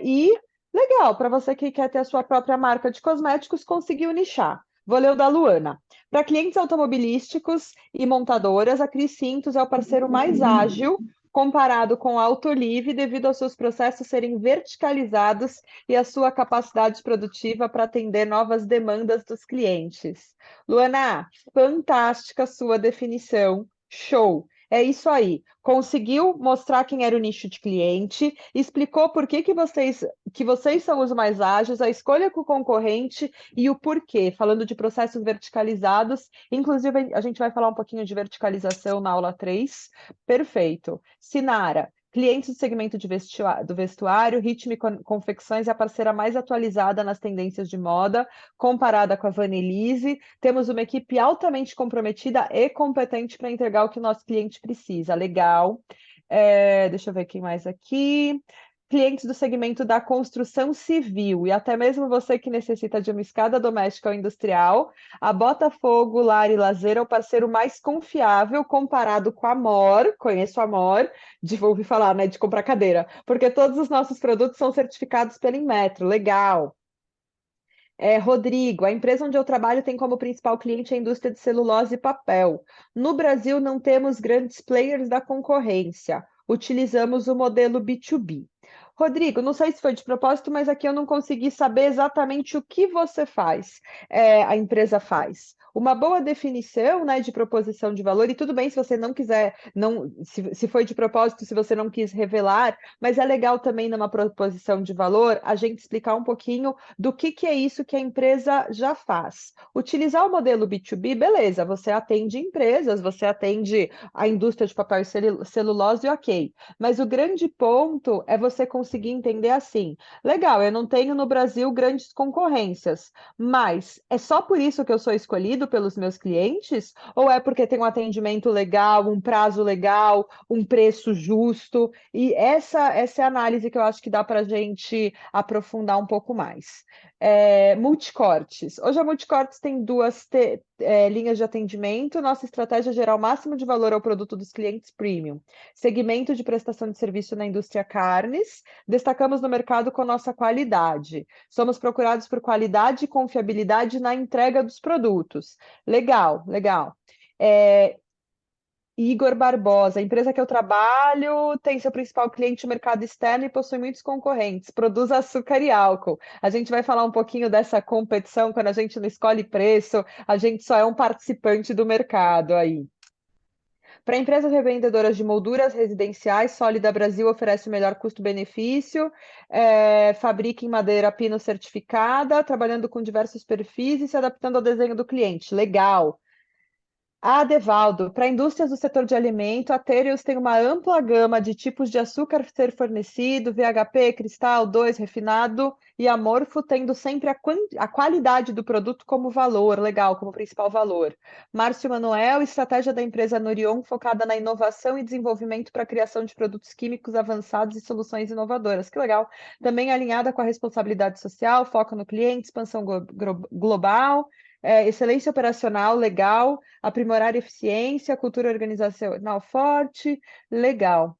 e legal, para você que quer ter a sua própria marca de cosméticos, conseguiu nichar. Vou ler o da Luana. Para clientes automobilísticos e montadoras, a Cris Cintos é o parceiro mais ágil comparado com a Autoliv, devido aos seus processos serem verticalizados e a sua capacidade produtiva para atender novas demandas dos clientes. Luana, fantástica sua definição. Show. É isso aí. Conseguiu mostrar quem era o nicho de cliente, explicou por que vocês são os mais ágeis, a escolha com o concorrente e o porquê, falando de processos verticalizados. Inclusive, a gente vai falar um pouquinho de verticalização na aula 3. Perfeito. Sinara, clientes do segmento do vestuário, Ritmo e Confecções é a parceira mais atualizada nas tendências de moda, comparada com a Vanelise. Temos uma equipe altamente comprometida e competente para entregar o que o nosso cliente precisa. Legal. Deixa eu ver quem mais aqui. clientes do segmento da construção civil e até mesmo você que necessita de uma escada doméstica ou industrial, a Botafogo Lar e Lazer é o parceiro mais confiável comparado com a Mor, conheço a Mor, de ouvir falar, né, de comprar cadeira, porque todos os nossos produtos são certificados pela Inmetro, legal. Rodrigo, a empresa onde eu trabalho tem como principal cliente a indústria de celulose e papel. No Brasil, não temos grandes players da concorrência. Utilizamos o modelo B2B. Rodrigo, não sei se foi de propósito, mas aqui eu não consegui saber exatamente o que você faz, a empresa faz. Uma boa definição, né, de proposição de valor, e tudo bem se você não quiser, se foi de propósito, se você não quis revelar, mas é legal também numa proposição de valor a gente explicar um pouquinho do que é isso que a empresa já faz. Utilizar o modelo B2B, beleza, você atende empresas, você atende a indústria de papel e celulose, ok. Mas o grande ponto é você conseguir entender assim, legal, eu não tenho no Brasil grandes concorrências, mas é só por isso que eu sou escolhido pelos meus clientes? Ou é porque tem um atendimento legal, um prazo legal, um preço justo? E essa é a análise que eu acho que dá para a gente aprofundar um pouco mais. Multicortes. Hoje a Multicortes tem duas linhas de atendimento. Nossa estratégia é gerar o máximo de valor ao produto dos clientes premium. Segmento de prestação de serviço na indústria carnes. Destacamos no mercado com nossa qualidade. Somos procurados por qualidade e confiabilidade na entrega dos produtos. Legal, legal. Igor Barbosa, a empresa que eu trabalho tem seu principal cliente no mercado externo e possui muitos concorrentes, produz açúcar e álcool. A gente vai falar um pouquinho dessa competição quando a gente não escolhe preço, a gente só é um participante do mercado aí. Para empresas revendedoras de molduras residenciais, Sólida Brasil oferece o melhor custo-benefício, fabrica em madeira pino certificada, trabalhando com diversos perfis e se adaptando ao desenho do cliente. Legal. Adevaldo, para indústrias do setor de alimento, a Terios tem uma ampla gama de tipos de açúcar ser fornecido, VHP, cristal, 2, refinado e amorfo, tendo sempre a qualidade do produto como valor, legal, como principal valor. Márcio Manuel, estratégia da empresa Norion focada na inovação e desenvolvimento para a criação de produtos químicos avançados e soluções inovadoras. Que legal. Também alinhada com a responsabilidade social, foco no cliente, expansão global. Excelência operacional, legal, aprimorar eficiência, cultura organizacional forte, legal.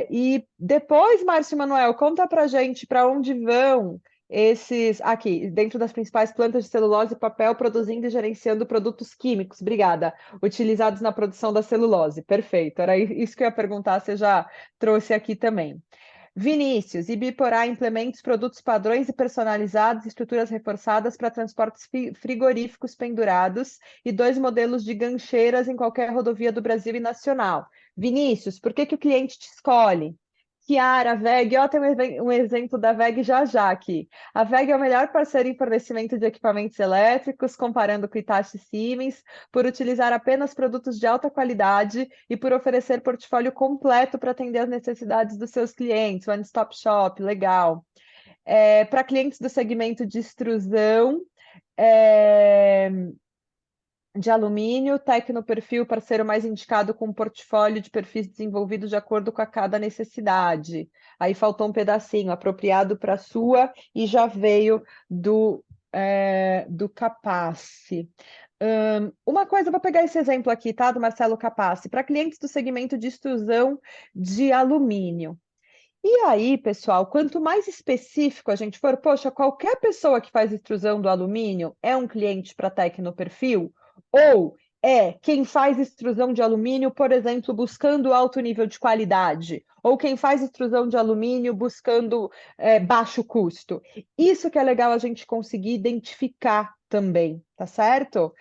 E depois, Márcio Manuel, conta pra gente para onde vão esses, aqui, dentro das principais plantas de celulose e papel, produzindo e gerenciando produtos químicos, obrigada, utilizados na produção da celulose, perfeito, era isso que eu ia perguntar, você já trouxe aqui também. Vinícius, Ibiporá implementa produtos padrões e personalizados, estruturas reforçadas para transportes frigoríficos pendurados e 2 modelos de gancheiras em qualquer rodovia do Brasil e nacional. Vinícius, por que o cliente te escolhe? Chiara, VEG, tem um exemplo da VEG já aqui. A VEG é o melhor parceiro em fornecimento de equipamentos elétricos, comparando com Hitachi e Siemens, por utilizar apenas produtos de alta qualidade e por oferecer portfólio completo para atender às necessidades dos seus clientes. One Stop Shop, legal. Para clientes do segmento de extrusão, de alumínio, Tecnoperfil, parceiro mais indicado com um portfólio de perfis desenvolvidos de acordo com a cada necessidade. Aí faltou um pedacinho, apropriado para a sua, e já veio do Capace. Uma coisa, vou pegar esse exemplo aqui, tá? Do Marcelo Capace, para clientes do segmento de extrusão de alumínio. E aí, pessoal, quanto mais específico a gente for, poxa, qualquer pessoa que faz extrusão do alumínio é um cliente para Tecnoperfil? Ou quem faz extrusão de alumínio, por exemplo, buscando alto nível de qualidade? Ou quem faz extrusão de alumínio buscando baixo custo? Isso que é legal a gente conseguir identificar também, tá certo?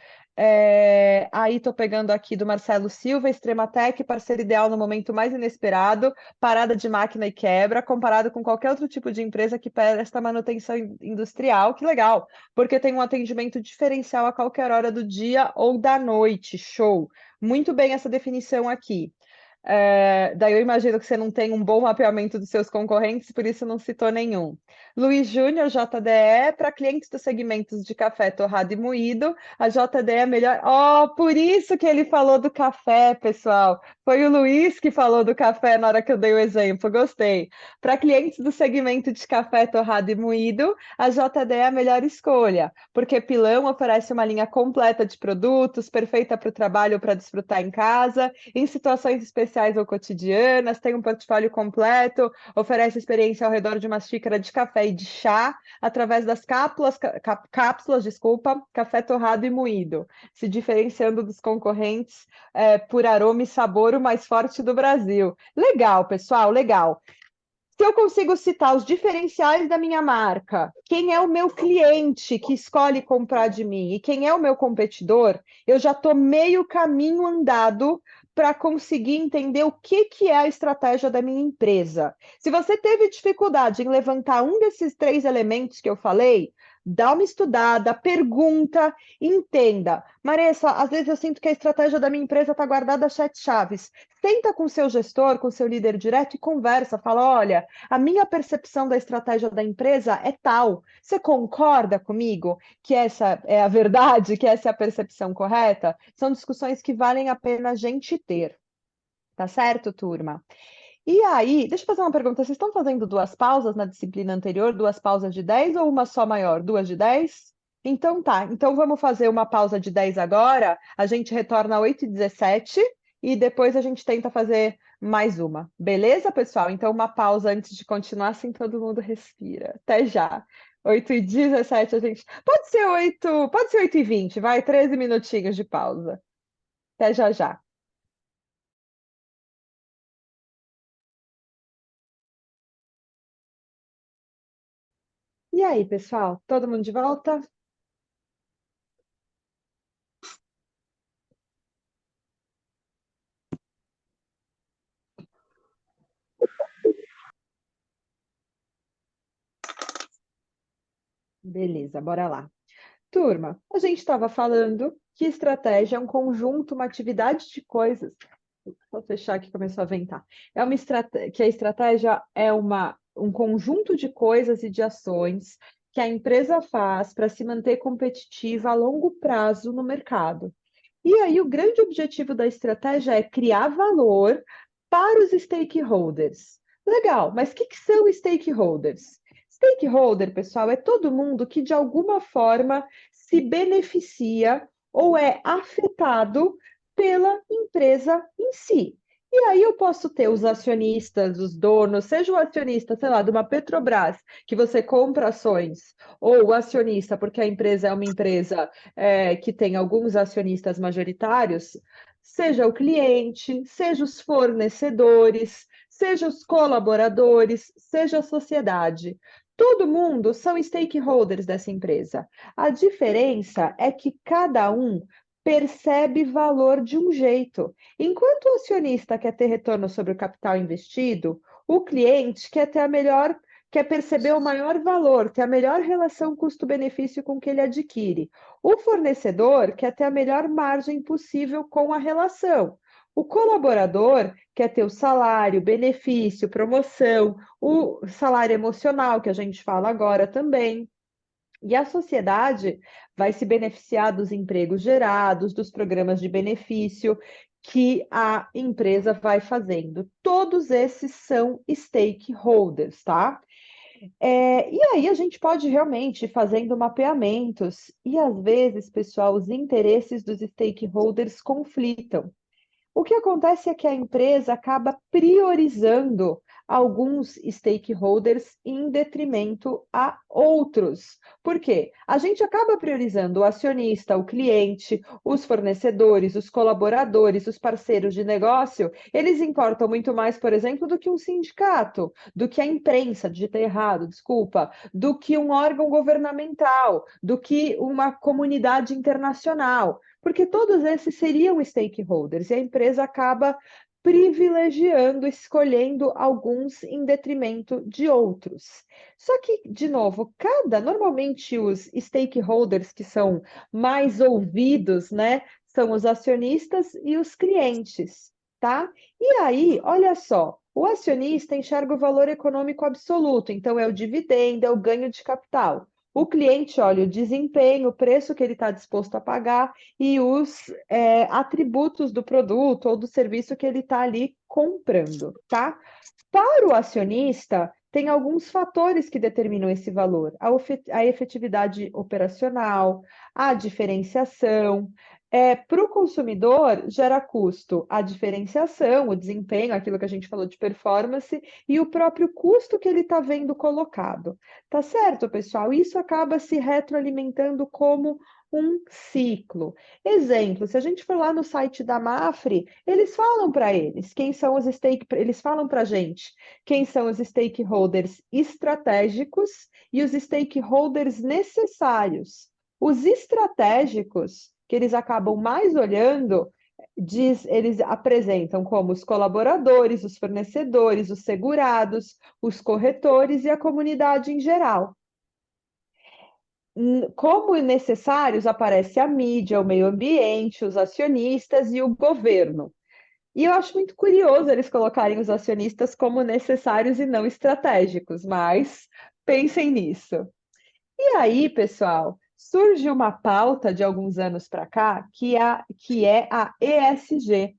Aí estou pegando aqui do Marcelo Silva, Extrematec, parceiro ideal no momento mais inesperado, parada de máquina e quebra, comparado com qualquer outro tipo de empresa que presta manutenção industrial. Que legal, porque tem um atendimento diferencial a qualquer hora do dia ou da noite. Show! Muito bem essa definição aqui. Daí eu imagino que você não tem um bom mapeamento dos seus concorrentes, por isso não citou nenhum. Luiz Júnior, JDE, para clientes dos segmentos de café torrado e moído, a JDE é melhor. Por isso que ele falou do café, pessoal, Foi o Luiz que falou do café na hora que eu dei o exemplo, gostei. Para clientes do segmento de café torrado e moído, a JD é a melhor escolha, porque Pilão oferece uma linha completa de produtos, perfeita para o trabalho ou para desfrutar em casa, em situações especiais ou cotidianas, tem um portfólio completo, oferece experiência ao redor de uma xícara de café e de chá, através das cápsulas, desculpa, café torrado e moído, se diferenciando dos concorrentes por aroma e sabor o mais forte do Brasil. Legal, pessoal, legal. Se eu consigo citar os diferenciais da minha marca, quem é o meu cliente que escolhe comprar de mim e quem é o meu competidor, eu já estou meio caminho andado para conseguir entender o que é a estratégia da minha empresa. Se você teve dificuldade em levantar um desses três elementos que eu falei, dá uma estudada, pergunta, entenda. Maressa, às vezes eu sinto que a estratégia da minha empresa está guardada a sete chaves. Senta com o seu gestor, com o seu líder direto e conversa. Fala, olha, a minha percepção da estratégia da empresa é tal. Você concorda comigo que essa é a verdade, que essa é a percepção correta? São discussões que valem a pena a gente ter. Tá certo, turma? E aí, deixa eu fazer uma pergunta. Vocês estão fazendo duas pausas na disciplina anterior, duas pausas de 10 ou uma só maior? Duas de 10? Então tá. Então vamos fazer uma pausa de 10 agora. A gente retorna às 8h17 e depois a gente tenta fazer mais uma. Beleza, pessoal? Então uma pausa antes de continuar, assim todo mundo respira. Até já. 8h17 a gente. Pode ser 8h20, vai, 13 minutinhos de pausa. Até já já. E aí, pessoal? Todo mundo de volta? Beleza, bora lá. Turma, a gente estava falando que estratégia é um conjunto, uma atividade de coisas. Vou fechar aqui, começou a ventar. É uma que a estratégia é um conjunto de coisas e de ações que a empresa faz para se manter competitiva a longo prazo no mercado. E aí, o grande objetivo da estratégia é criar valor para os stakeholders. Legal, mas o que são stakeholders? Stakeholder, pessoal, é todo mundo que de alguma forma se beneficia ou é afetado pela empresa em si. E aí eu posso ter os acionistas, os donos, seja o acionista, sei lá, de uma Petrobras, que você compra ações, ou o acionista, porque a empresa é uma empresa que tem alguns acionistas majoritários, seja o cliente, seja os fornecedores, seja os colaboradores, seja a sociedade. Todo mundo são stakeholders dessa empresa. A diferença é que cada um percebe valor de um jeito. Enquanto o acionista quer ter retorno sobre o capital investido, o cliente quer perceber o maior valor, ter a melhor relação custo-benefício com que ele adquire. O fornecedor quer ter a melhor margem possível com a relação. O colaborador quer ter o salário, benefício, promoção, o salário emocional, que a gente fala agora também. E a sociedade vai se beneficiar dos empregos gerados, dos programas de benefício que a empresa vai fazendo. Todos esses são stakeholders, tá? E aí a gente pode realmente ir fazendo mapeamentos, e às vezes, pessoal, os interesses dos stakeholders conflitam. O que acontece é que a empresa acaba priorizando alguns stakeholders em detrimento a outros. Por quê? A gente acaba priorizando o acionista, o cliente, os fornecedores, os colaboradores, os parceiros de negócio. Eles importam muito mais, por exemplo, do que um sindicato, do que a imprensa, digitei errado, desculpa, do que um órgão governamental, do que uma comunidade internacional, porque todos esses seriam stakeholders e a empresa acaba privilegiando, escolhendo alguns em detrimento de outros. Só que, de novo, normalmente os stakeholders que são mais ouvidos, né, são os acionistas e os clientes, tá? E aí, olha só, o acionista enxerga o valor econômico absoluto, então é o dividendo, é o ganho de capital. O cliente olha o desempenho, o preço que ele está disposto a pagar e os atributos do produto ou do serviço que ele está ali comprando, tá? Para o acionista, tem alguns fatores que determinam esse valor: a efetividade operacional, a diferenciação. Para o consumidor, gera custo a diferenciação, o desempenho, aquilo que a gente falou de performance, e o próprio custo que ele está vendo colocado. Tá certo, pessoal? Isso acaba se retroalimentando como um ciclo. Exemplo, se a gente for lá no site da Mafre, eles falam para eles falam para a gente quem são os stakeholders estratégicos e os stakeholders necessários. Os estratégicos, que eles acabam mais olhando, eles apresentam como os colaboradores, os fornecedores, os segurados, os corretores e a comunidade em geral. Como necessários aparece a mídia, o meio ambiente, os acionistas e o governo. E eu acho muito curioso eles colocarem os acionistas como necessários e não estratégicos, mas pensem nisso. E aí, pessoal, surge uma pauta de alguns anos para cá, que é a ESG,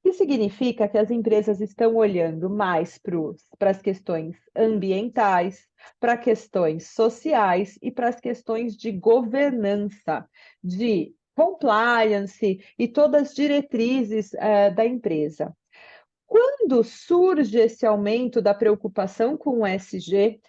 que significa que as empresas estão olhando mais para as questões ambientais, para questões sociais e para as questões de governança, de compliance e todas as diretrizes da empresa. Quando surge esse aumento da preocupação com ESG,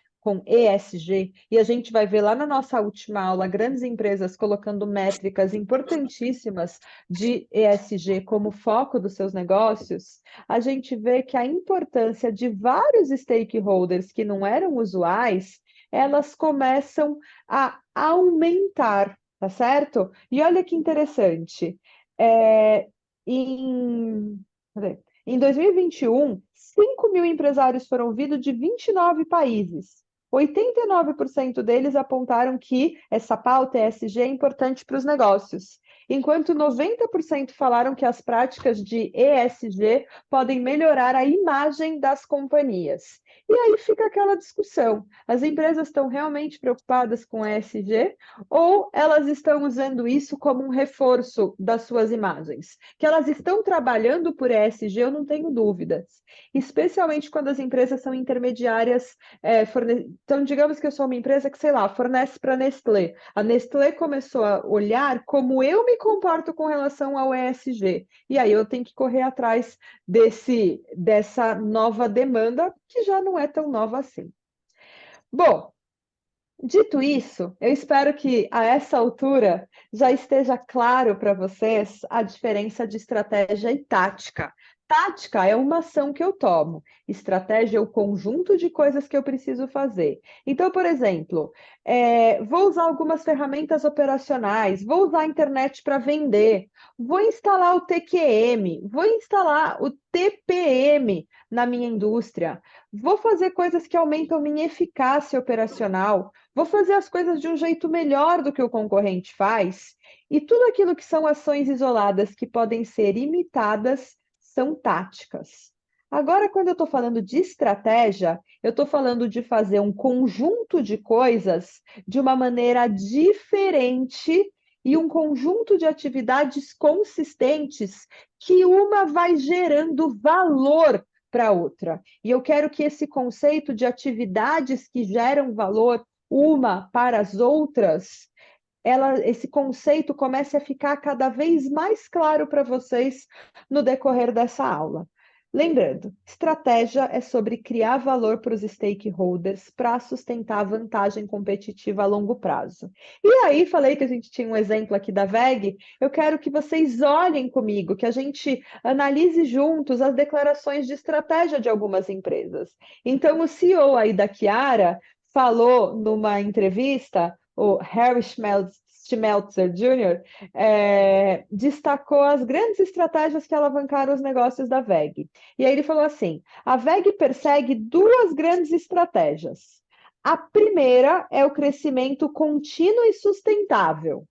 e a gente vai ver lá na nossa última aula grandes empresas colocando métricas importantíssimas de ESG como foco dos seus negócios, a gente vê que a importância de vários stakeholders que não eram usuais, elas começam a aumentar, tá certo? E olha que interessante, em 2021, 5 mil empresários foram ouvidos de 29 países. 89% deles apontaram que essa pauta ESG é importante para os negócios, enquanto 90% falaram que as práticas de ESG podem melhorar a imagem das companhias. E aí fica aquela discussão: as empresas estão realmente preocupadas com ESG ou elas estão usando isso como um reforço das suas imagens? Que elas estão trabalhando por ESG, eu não tenho dúvidas, especialmente quando as empresas são intermediárias. Então, digamos que eu sou uma empresa que, sei lá, fornece para a Nestlé. A Nestlé começou a olhar como eu me comporto com relação ao ESG. E aí eu tenho que correr atrás dessa nova demanda, que já não é tão nova assim. Bom, dito isso, eu espero que a essa altura já esteja claro para vocês a diferença de estratégia e tática. Tática é uma ação que eu tomo, estratégia é o conjunto de coisas que eu preciso fazer. Então, por exemplo, vou usar algumas ferramentas operacionais, vou usar a internet para vender, vou instalar o TQM, vou instalar o TPM na minha indústria, vou fazer coisas que aumentam minha eficácia operacional, vou fazer as coisas de um jeito melhor do que o concorrente faz, e tudo aquilo que são ações isoladas que podem ser imitadas são táticas. Agora, quando eu estou falando de estratégia, eu estou falando de fazer um conjunto de coisas de uma maneira diferente e um conjunto de atividades consistentes que uma vai gerando valor para a outra. E eu quero que esse conceito de atividades que geram valor uma para as outras, esse conceito comece a ficar cada vez mais claro para vocês no decorrer dessa aula. Lembrando, estratégia é sobre criar valor para os stakeholders para sustentar a vantagem competitiva a longo prazo. E aí, falei que a gente tinha um exemplo aqui da WEG, eu quero que vocês olhem comigo, que a gente analise juntos as declarações de estratégia de algumas empresas. Então, o CEO aí da Chiara falou numa entrevista, o Harry Schmelzer Jr., destacou as grandes estratégias que alavancaram os negócios da WEG. E aí ele falou assim: a WEG persegue duas grandes estratégias. A primeira é o crescimento contínuo e sustentável.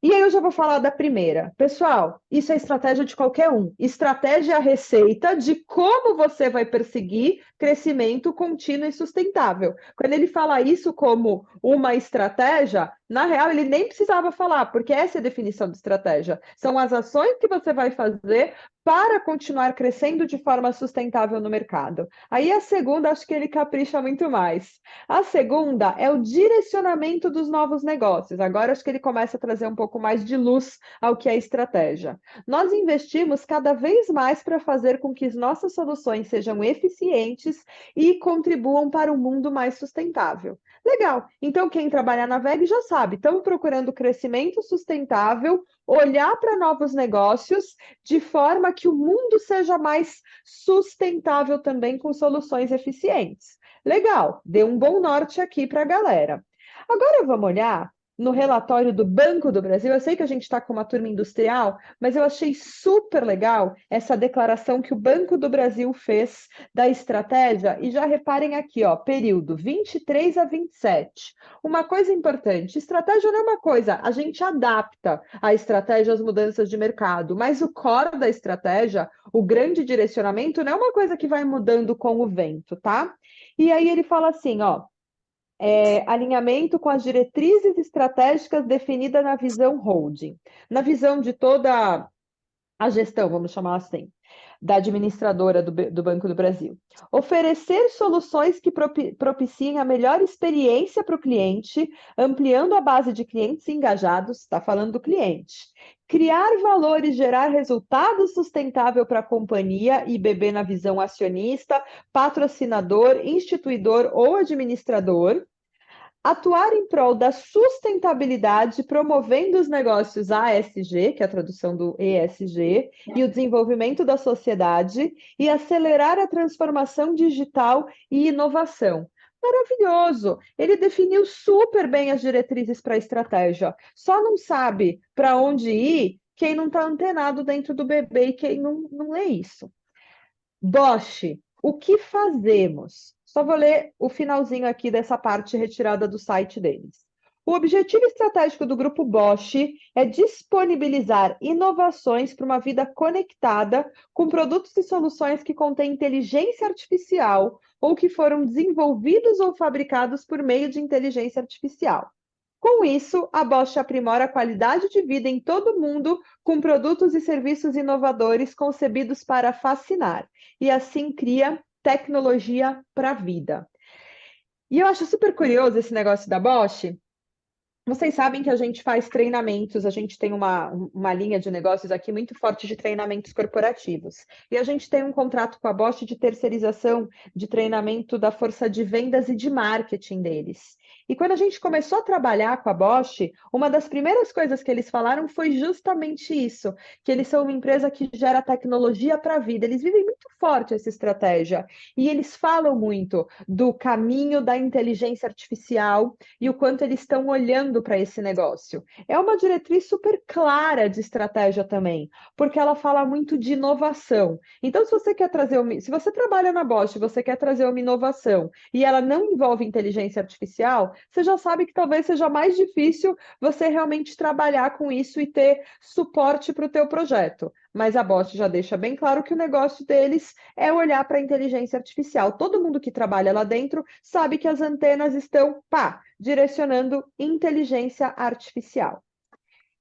E aí eu já vou falar da primeira. Pessoal, isso é estratégia de qualquer um. Estratégia é a receita de como você vai perseguir crescimento contínuo e sustentável. Quando ele fala isso como uma estratégia, na real ele nem precisava falar, porque essa é a definição de estratégia. São as ações que você vai fazer para continuar crescendo de forma sustentável no mercado. Aí a segunda, acho que ele capricha muito mais. A segunda é o direcionamento dos novos negócios. Agora acho que ele começa a trazer um pouco mais de luz ao que é estratégia. Nós investimos cada vez mais para fazer com que as nossas soluções sejam eficientes e contribuam para um mundo mais sustentável. Legal. Então, quem trabalha na VEG já sabe, estamos procurando crescimento sustentável, olhar para novos negócios, de forma que o mundo seja mais sustentável também com soluções eficientes. Legal, deu um bom norte aqui para a galera. Agora vamos olhar no relatório do Banco do Brasil. Eu sei que a gente está com uma turma industrial, mas eu achei super legal essa declaração que o Banco do Brasil fez da estratégia. E já reparem aqui, ó, período 23 a 27. Uma coisa importante, estratégia não é uma coisa, a gente adapta a estratégia às mudanças de mercado, mas o core da estratégia, o grande direcionamento, não é uma coisa que vai mudando com o vento, tá? E aí ele fala assim, ó, alinhamento com as diretrizes estratégicas definidas na visão holding, na visão de toda a gestão, vamos chamar assim, da administradora do Banco do Brasil. Oferecer soluções que propiciem a melhor experiência para o cliente, ampliando a base de clientes engajados, está falando do cliente. Criar valor e gerar resultado sustentável para a companhia e BB na visão acionista, patrocinador, instituidor ou administrador. Atuar em prol da sustentabilidade, promovendo os negócios ASG, que é a tradução do ESG, e o desenvolvimento da sociedade, e acelerar a transformação digital e inovação. Maravilhoso! Ele definiu super bem as diretrizes para a estratégia. Só não sabe para onde ir quem não está antenado dentro do BB e quem não lê isso. Bosch, o que fazemos? Só vou ler o finalzinho aqui dessa parte retirada do site deles. O objetivo estratégico do Grupo Bosch é disponibilizar inovações para uma vida conectada com produtos e soluções que contêm inteligência artificial ou que foram desenvolvidos ou fabricados por meio de inteligência artificial. Com isso, a Bosch aprimora a qualidade de vida em todo o mundo com produtos e serviços inovadores concebidos para fascinar, e assim cria tecnologia para a vida. E eu acho super curioso esse negócio da Bosch. Vocês sabem que a gente faz treinamentos, a gente tem uma linha de negócios aqui muito forte de treinamentos corporativos. E a gente tem um contrato com a Bosch de terceirização de treinamento da força de vendas e de marketing deles. E quando a gente começou a trabalhar com a Bosch, uma das primeiras coisas que eles falaram foi justamente isso, que eles são uma empresa que gera tecnologia para a vida. Eles vivem muito forte essa estratégia. E eles falam muito do caminho da inteligência artificial e o quanto eles estão olhando para esse negócio. É uma diretriz super clara de estratégia também, porque ela fala muito de inovação. Então, se você quer trazer se você trabalha na Bosch, você quer trazer uma inovação e ela não envolve inteligência artificial, você já sabe que talvez seja mais difícil você realmente trabalhar com isso e ter suporte para o teu projeto. Mas a Bosch já deixa bem claro que o negócio deles é olhar para a inteligência artificial. Todo mundo que trabalha lá dentro sabe que as antenas estão, direcionando inteligência artificial.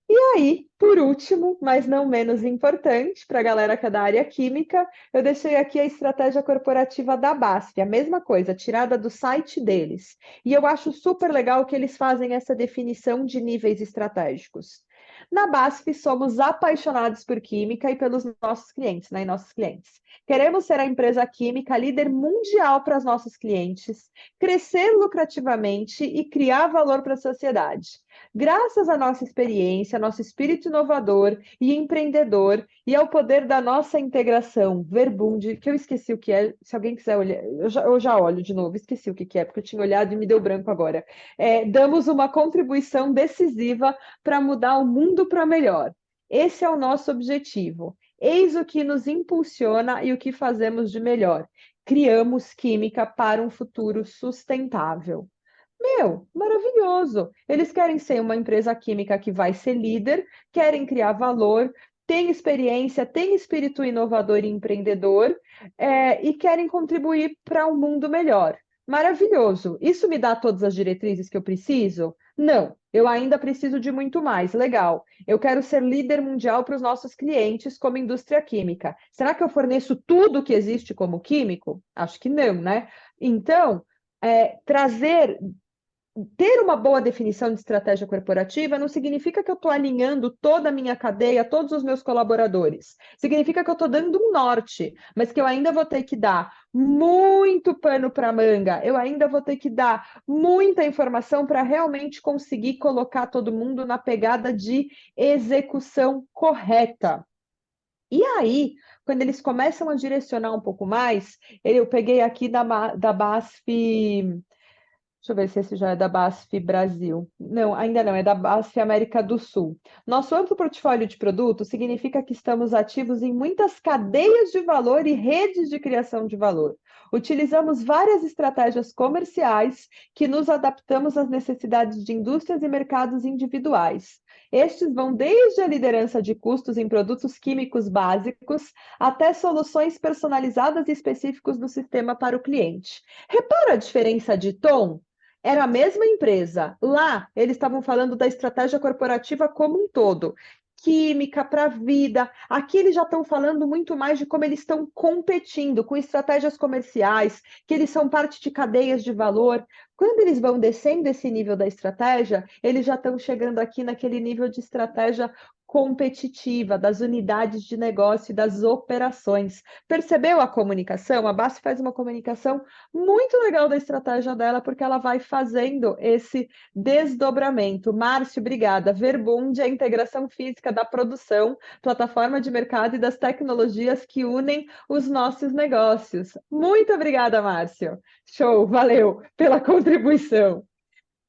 E aí, por último, mas não menos importante, para a galera que é da área química, eu deixei aqui a estratégia corporativa da BASF, a mesma coisa, tirada do site deles. E eu acho super legal que eles fazem essa definição de níveis estratégicos. Na BASF, somos apaixonados por química e pelos nossos clientes, né, e nossos clientes. Queremos ser a empresa química líder mundial para os nossos clientes, crescer lucrativamente e criar valor para a sociedade. Graças à nossa experiência, nosso espírito inovador e empreendedor e ao poder da nossa integração, Verbund, que eu esqueci o que é, se alguém quiser olhar, eu já olho de novo, esqueci o que é, porque eu tinha olhado e me deu branco agora. Damos uma contribuição decisiva para mudar o mundo para melhor. Esse é o nosso objetivo. Eis o que nos impulsiona e o que fazemos de melhor. Criamos química para um futuro sustentável. Meu, maravilhoso. Eles querem ser uma empresa química que vai ser líder, querem criar valor, têm experiência, têm espírito inovador e empreendedor, e querem contribuir para um mundo melhor. Maravilhoso. Isso me dá todas as diretrizes que eu preciso? Não, eu ainda preciso de muito mais. Legal. Eu quero ser líder mundial para os nossos clientes como indústria química. Será que eu forneço tudo que existe como químico? Acho que não, né? Então, trazer ter uma boa definição de estratégia corporativa não significa que eu estou alinhando toda a minha cadeia, todos os meus colaboradores. Significa que eu estou dando um norte, mas que eu ainda vou ter que dar muito pano para manga, eu ainda vou ter que dar muita informação para realmente conseguir colocar todo mundo na pegada de execução correta. E aí, quando eles começam a direcionar um pouco mais, eu peguei aqui da BASF. Deixa eu ver se esse já é da BASF Brasil. Não, ainda não, é da BASF América do Sul. Nosso amplo portfólio de produtos significa que estamos ativos em muitas cadeias de valor e redes de criação de valor. Utilizamos várias estratégias comerciais que nos adaptamos às necessidades de indústrias e mercados individuais. Estes vão desde a liderança de custos em produtos químicos básicos até soluções personalizadas e específicas do sistema para o cliente. Repara a diferença de tom? Era a mesma empresa. Lá, eles estavam falando da estratégia corporativa como um todo. Química para a vida. Aqui eles já estão falando muito mais de como eles estão competindo com estratégias comerciais, que eles são parte de cadeias de valor. Quando eles vão descendo esse nível da estratégia, eles já estão chegando aqui naquele nível de estratégia competitiva, das unidades de negócio e das operações. Percebeu a comunicação? A BASF faz uma comunicação muito legal da estratégia dela, porque ela vai fazendo esse desdobramento. Márcio, obrigada. Verbund é a integração física da produção, plataforma de mercado e das tecnologias que unem os nossos negócios. Muito obrigada, Márcio. Show, valeu pela contribuição.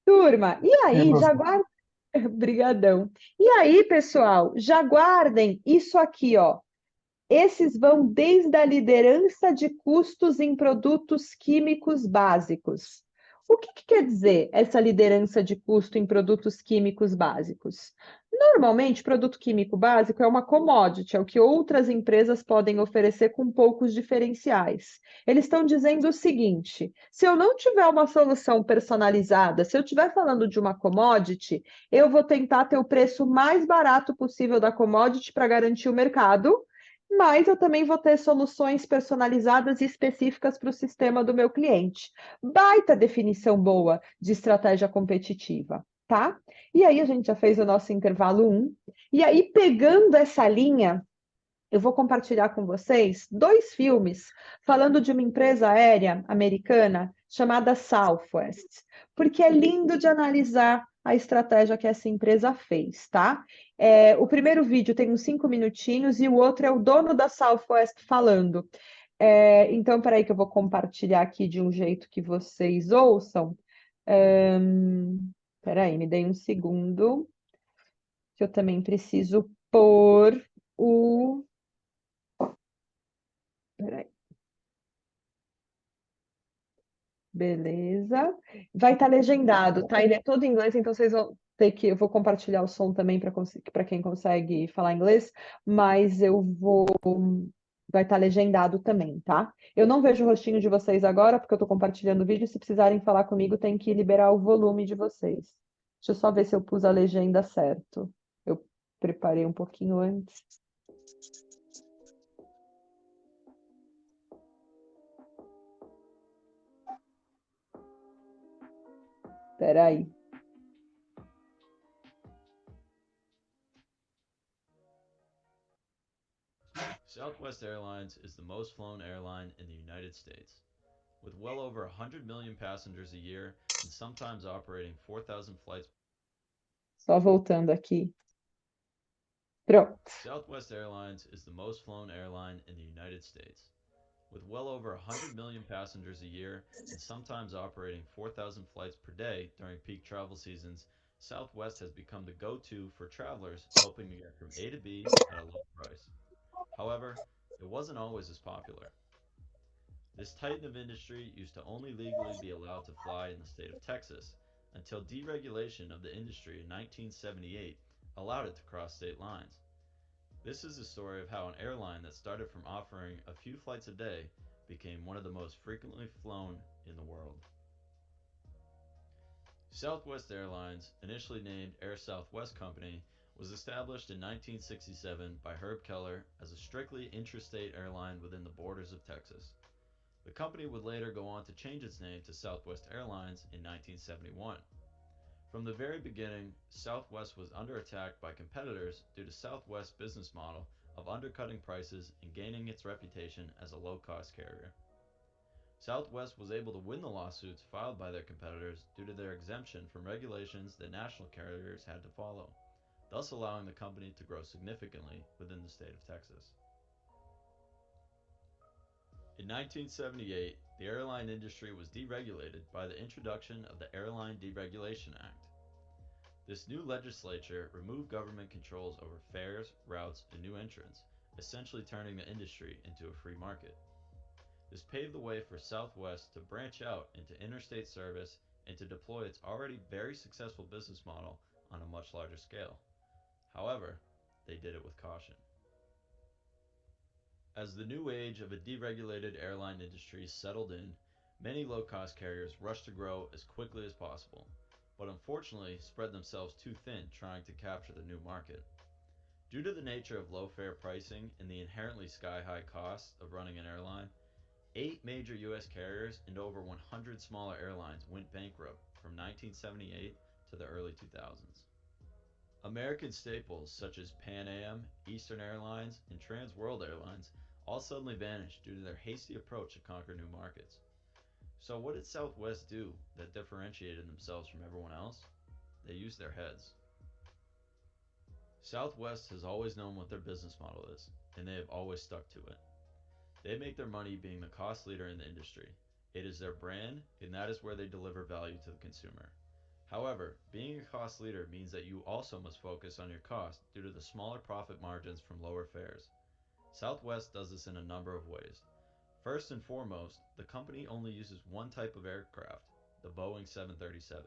Turma, e É, aí, já guardem. Brigadão. E aí, pessoal, já guardem isso aqui, ó. Esses vão desde a liderança de custos em produtos químicos básicos. O que que quer dizer essa liderança de custo em produtos químicos básicos? Normalmente, produto químico básico é uma commodity, é o que outras empresas podem oferecer com poucos diferenciais. Eles estão dizendo o seguinte: se eu não tiver uma solução personalizada, se eu estiver falando de uma commodity, eu vou tentar ter o preço mais barato possível da commodity para garantir o mercado, mas eu também vou ter soluções personalizadas e específicas para o sistema do meu cliente. Baita definição boa de estratégia competitiva, tá? E aí a gente já fez o nosso intervalo 1. E aí, pegando essa linha, eu vou compartilhar com vocês 2 filmes falando de uma empresa aérea americana chamada Southwest, porque é lindo de analisar a estratégia que essa empresa fez, tá? O primeiro vídeo tem uns 5 minutinhos e o outro é o dono da Southwest falando. Então, peraí que eu vou compartilhar aqui de um jeito que vocês ouçam. Peraí, me dê um segundo, que eu também preciso pôr o. Peraí. Beleza. Vai estar legendado, tá? Ele é todo em inglês, então vocês vão ter que. Eu vou compartilhar o som também para quem consegue falar inglês, mas eu vou. Vai estar legendado também, tá? Eu não vejo o rostinho de vocês agora, porque eu estou compartilhando o vídeo. Se precisarem falar comigo, tem que liberar o volume de vocês. Deixa eu só ver se eu pus a legenda certo. Eu preparei um pouquinho antes. Espera aí. Southwest Airlines is the most flown airline in the United States, with well over 100 million passengers a year and sometimes operating 4,000 flights. Só voltando aqui. Pronto. Southwest Airlines is the most flown airline in the United States, with well over 100 million passengers a year and sometimes operating 4,000 flights per day during peak travel seasons. Southwest has become the go-to for travelers hoping to get from A to B at a low price. However, it wasn't always as popular. This titan of industry used to only legally be allowed to fly in the state of Texas, until deregulation of the industry in 1978 allowed it to cross state lines. This is the story of how an airline that started from offering a few flights a day became one of the most frequently flown in the world. Southwest Airlines, initially named Air Southwest Company, was established in 1967 by Herb Keller as a strictly intrastate airline within the borders of Texas. The company would later go on to change its name to Southwest Airlines in 1971. From the very beginning, Southwest was under attack by competitors due to Southwest's business model of undercutting prices and gaining its reputation as a low-cost carrier. Southwest was able to win the lawsuits filed by their competitors due to their exemption from regulations that national carriers had to follow, thus allowing the company to grow significantly within the state of Texas. In 1978, the airline industry was deregulated by the introduction of the Airline Deregulation Act. This new legislature removed government controls over fares, routes, and new entrants, essentially turning the industry into a free market. This paved the way for Southwest to branch out into interstate service and to deploy its already very successful business model on a much larger scale. However, they did it with caution. As the new age of a deregulated airline industry settled in, many low-cost carriers rushed to grow as quickly as possible, but unfortunately spread themselves too thin trying to capture the new market. Due to the nature of low-fare pricing and the inherently sky-high costs of running an airline, 8 major U.S. carriers and over 100 smaller airlines went bankrupt from 1978 to the early 2000s. American staples such as Pan Am, Eastern Airlines, and Trans World Airlines all suddenly vanished due to their hasty approach to conquer new markets. So what did Southwest do that differentiated themselves from everyone else? They used their heads. Southwest has always known what their business model is, and they have always stuck to it. They make their money being the cost leader in the industry. It is their brand, and that is where they deliver value to the consumer. However, being a cost leader means that you also must focus on your cost due to the smaller profit margins from lower fares. Southwest does this in a number of ways. First and foremost, the company only uses one type of aircraft, the Boeing 737.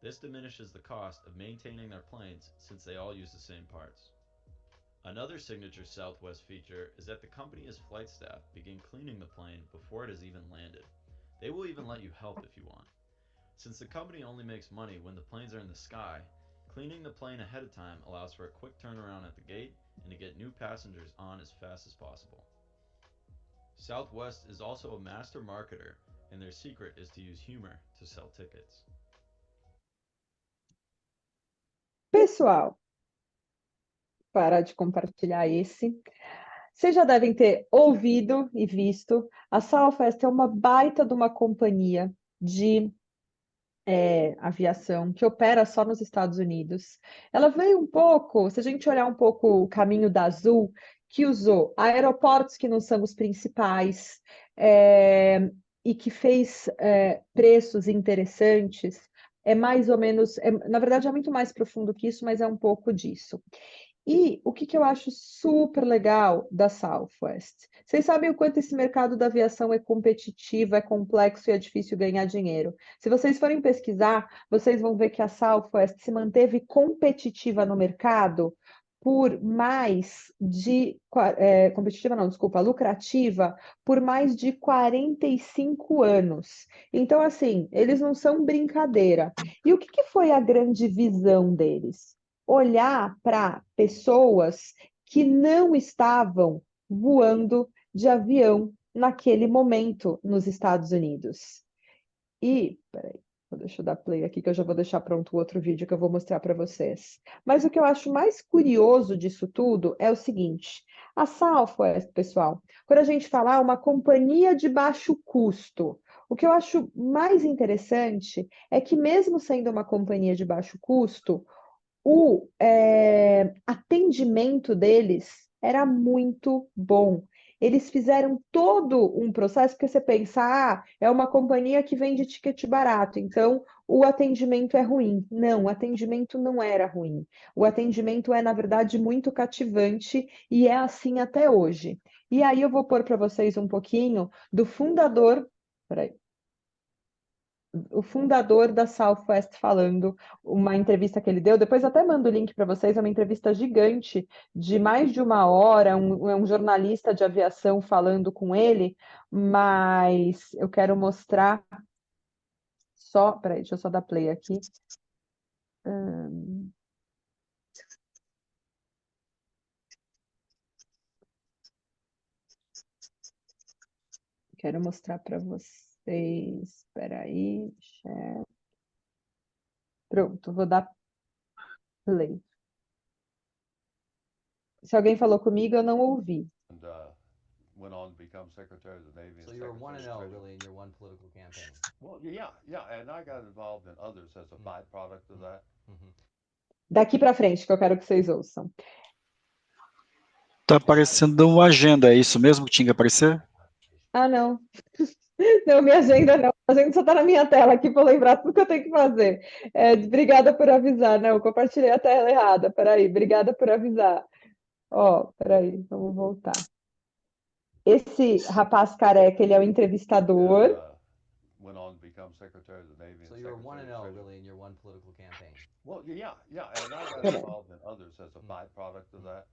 This diminishes the cost of maintaining their planes since they all use the same parts. Another signature Southwest feature is that the company's flight staff begin cleaning the plane before it has even landed. They will even let you help if you want. Since the company only makes money when the planes are in the sky, cleaning the plane ahead of time allows for a quick turnaround at the gate and to get new passengers on as fast as possible. Southwest is also a master marketer, and their secret is to use humor to sell tickets. Pessoal, parar de compartilhar esse. Vocês já devem ter ouvido e visto, a Southwest é uma baita de uma companhia de aviação que opera só nos Estados Unidos. Ela veio um pouco, se a gente olhar um pouco o caminho da Azul, que usou aeroportos que não são os principais e que fez preços interessantes, é mais ou menos, na verdade é muito mais profundo que isso, mas é um pouco disso. E o que eu acho super legal da Southwest? Vocês sabem o quanto esse mercado da aviação é competitivo, é complexo e é difícil ganhar dinheiro. Se vocês forem pesquisar, vocês vão ver que a Southwest se manteve competitiva no mercado por mais de... lucrativa, por mais de 45 anos. Então, assim, eles não são brincadeira. E o que foi a grande visão deles? Olhar para pessoas que não estavam voando de avião naquele momento nos Estados Unidos. E, peraí, deixa eu dar play aqui que eu já vou deixar pronto o outro vídeo que eu vou mostrar para vocês. Mas o que eu acho mais curioso disso tudo é o seguinte, a Southwest, pessoal, quando a gente fala uma companhia de baixo custo, o que eu acho mais interessante é que mesmo sendo uma companhia de baixo custo, o atendimento deles era muito bom. Eles fizeram todo um processo, porque você pensa, é uma companhia que vende ticket barato, então o atendimento é ruim. Não, o atendimento não era ruim. O atendimento é, na verdade, muito cativante e é assim até hoje. E aí eu vou pôr para vocês um pouquinho do fundador... Peraí. o fundador da Southwest falando, uma entrevista que ele deu, depois até mando o link para vocês, é uma entrevista gigante, de mais de 1 hora, é um jornalista de aviação falando com ele, mas eu quero mostrar só, peraí, deixa eu só dar play aqui. Quero mostrar para vocês, espera aí, pronto, vou dar play. Se alguém falou comigo, eu não ouvi. Went on to become Secretary of the Navy. So you were 1-0 really in your one political campaign. Well, yeah, and I got involved in others as a byproduct of that. Daqui para frente, que eu quero que vocês ouçam. Tá aparecendo uma agenda, é isso mesmo que tinha que aparecer? Ah, não. Não, minha agenda não. A agenda só está na minha tela aqui para lembrar tudo que eu tenho que fazer. Obrigada por avisar. Não, eu compartilhei a tela errada. Peraí, obrigada por avisar. Ó, peraí, vamos voltar. Esse rapaz careca, ele é o entrevistador. Went on to become Secretary of the Navy. So you were 1-0 really in your one political campaign. Well, yeah, and I got involved in others as a byproduct of that.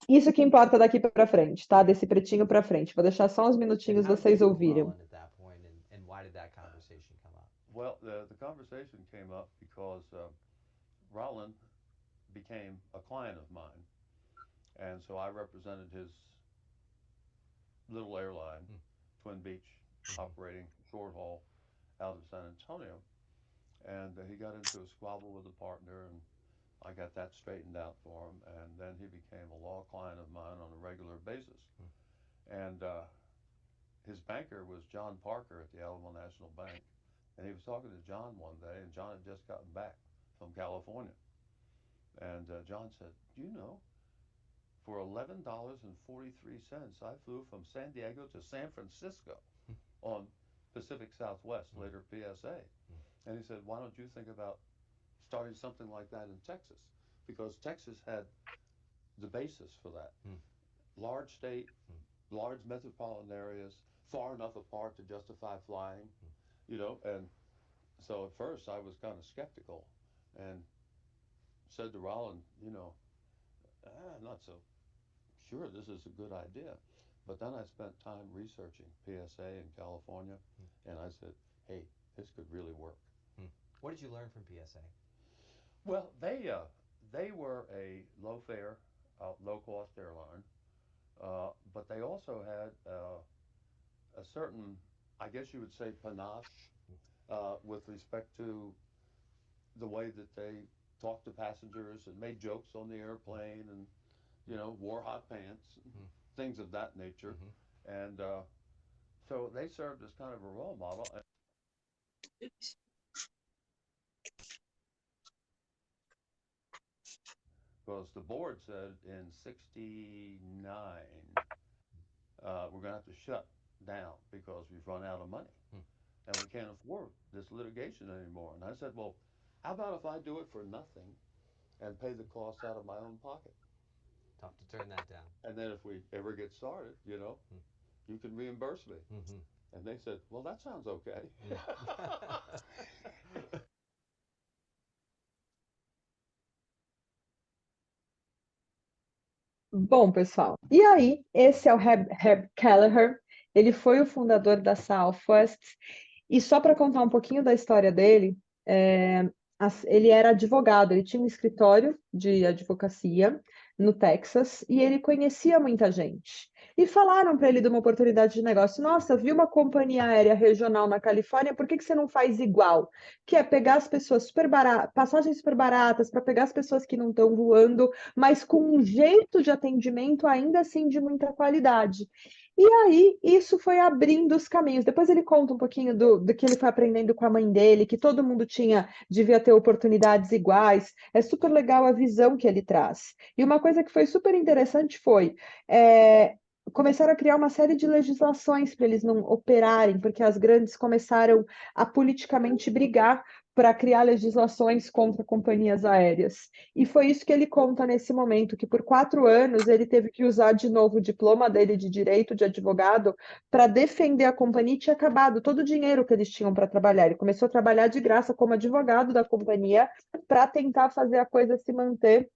Isso que importa daqui para frente, tá? Desse pretinho para frente. Vou deixar só uns minutinhos vocês ouvirem. Well, the conversation came up because Rollin became a client of mine, and so I represented his little airline, Twin Beach, operating short haul out of San Antonio, and he got into a squabble with a partner, and I got that straightened out for him, and then he became a law client of mine on a regular basis. And his banker was John Parker at the Alamo National Bank, and he was talking to John one day, and John had just gotten back from California. And John said, you know, for $11.43, I flew from San Diego to San Francisco on Pacific Southwest, later PSA. And he said, why don't you think about starting something like that in Texas? Because Texas had the basis for that. Large state, large metropolitan areas, far enough apart to justify flying, you know, and so at first I was kind of skeptical and said to Rollin, you know, I'm not so sure this is a good idea. But then I spent time researching PSA in California, and I said, hey, this could really work. What did you learn from PSA? Well, they were a low-fare, low-cost airline, but they also had a certain, I guess you would say, panache with respect to the way that they talked to passengers and made jokes on the airplane and, you know, wore hot pants, things of that nature. And so they served as kind of a role model. Because the board said in '69, we're going to have to shut down because we've run out of money. And we can't afford this litigation anymore. And I said, well, how about if I do it for nothing and pay the cost out of my own pocket? Tough to turn that down. And then if we ever get started, you know, you can reimburse me. And they said, well, that sounds okay. Bom, pessoal, e aí, esse é o Herb Kelleher, ele foi o fundador da Southwest, e só para contar um pouquinho da história dele, ele era advogado, ele tinha um escritório de advocacia no Texas, e ele conhecia muita gente. E falaram para ele de uma oportunidade de negócio. Nossa, vi uma companhia aérea regional na Califórnia, por que você não faz igual? Que é pegar as pessoas super baratas, passagens super baratas, para pegar as pessoas que não estão voando, mas com um jeito de atendimento ainda assim de muita qualidade. E aí, isso foi abrindo os caminhos. Depois ele conta um pouquinho do que ele foi aprendendo com a mãe dele, que todo mundo devia ter oportunidades iguais. É super legal a visão que ele traz. E uma coisa que foi super interessante foi, começaram a criar uma série de legislações para eles não operarem, porque as grandes começaram a politicamente brigar para criar legislações contra companhias aéreas. E foi isso que ele conta nesse momento, que por 4 anos ele teve que usar de novo o diploma dele de direito de advogado para defender a companhia e tinha acabado todo o dinheiro que eles tinham para trabalhar. Ele começou a trabalhar de graça como advogado da companhia para tentar fazer a coisa se manter,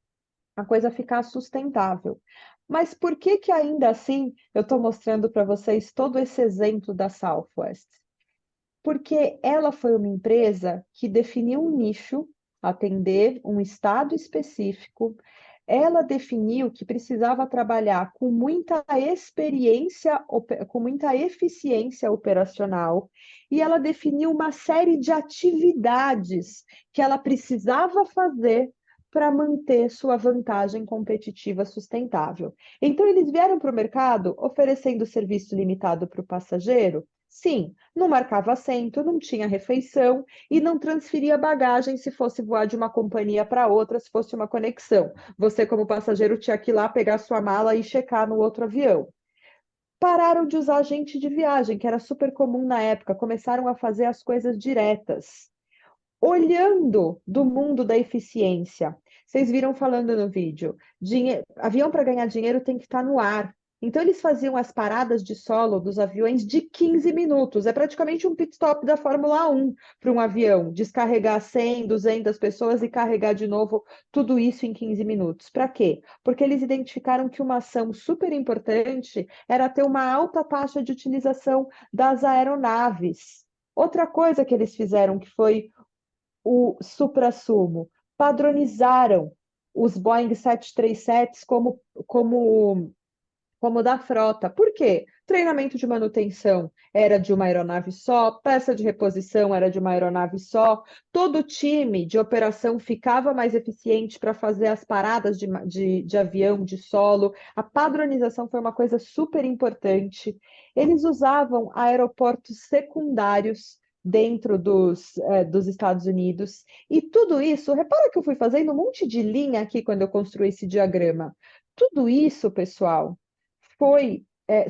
a coisa ficar sustentável. Mas por que que ainda assim eu estou mostrando para vocês todo esse exemplo da Southwest? Porque ela foi uma empresa que definiu um nicho, atender um estado específico. Ela definiu que precisava trabalhar com muita experiência, com muita eficiência operacional, e ela definiu uma série de atividades que ela precisava fazer para manter sua vantagem competitiva sustentável. Então, eles vieram para o mercado oferecendo serviço limitado para o passageiro? Sim, não marcava assento, não tinha refeição e não transferia bagagem se fosse voar de uma companhia para outra, se fosse uma conexão. Você, como passageiro, tinha que ir lá pegar sua mala e checar no outro avião. Pararam de usar agente de viagem, que era super comum na época, começaram a fazer as coisas diretas. Olhando do mundo da eficiência, vocês viram falando no vídeo, avião para ganhar dinheiro tem que estar no ar. Então, eles faziam as paradas de solo dos aviões de 15 minutos. É praticamente um pit stop da Fórmula 1 para um avião. Descarregar 100, 200 pessoas e carregar de novo tudo isso em 15 minutos. Para quê? Porque eles identificaram que uma ação super importante era ter uma alta taxa de utilização das aeronaves. Outra coisa que eles fizeram, que foi o suprassumo, padronizaram os Boeing 737 como da frota. Por quê? Treinamento de manutenção era de uma aeronave só, peça de reposição era de uma aeronave só, todo o time de operação ficava mais eficiente para fazer as paradas de avião, de solo. A padronização foi uma coisa super importante. Eles usavam aeroportos secundários dentro dos Estados Unidos. E tudo isso, repara que eu fui fazendo um monte de linha aqui quando eu construí esse diagrama. Tudo isso, pessoal,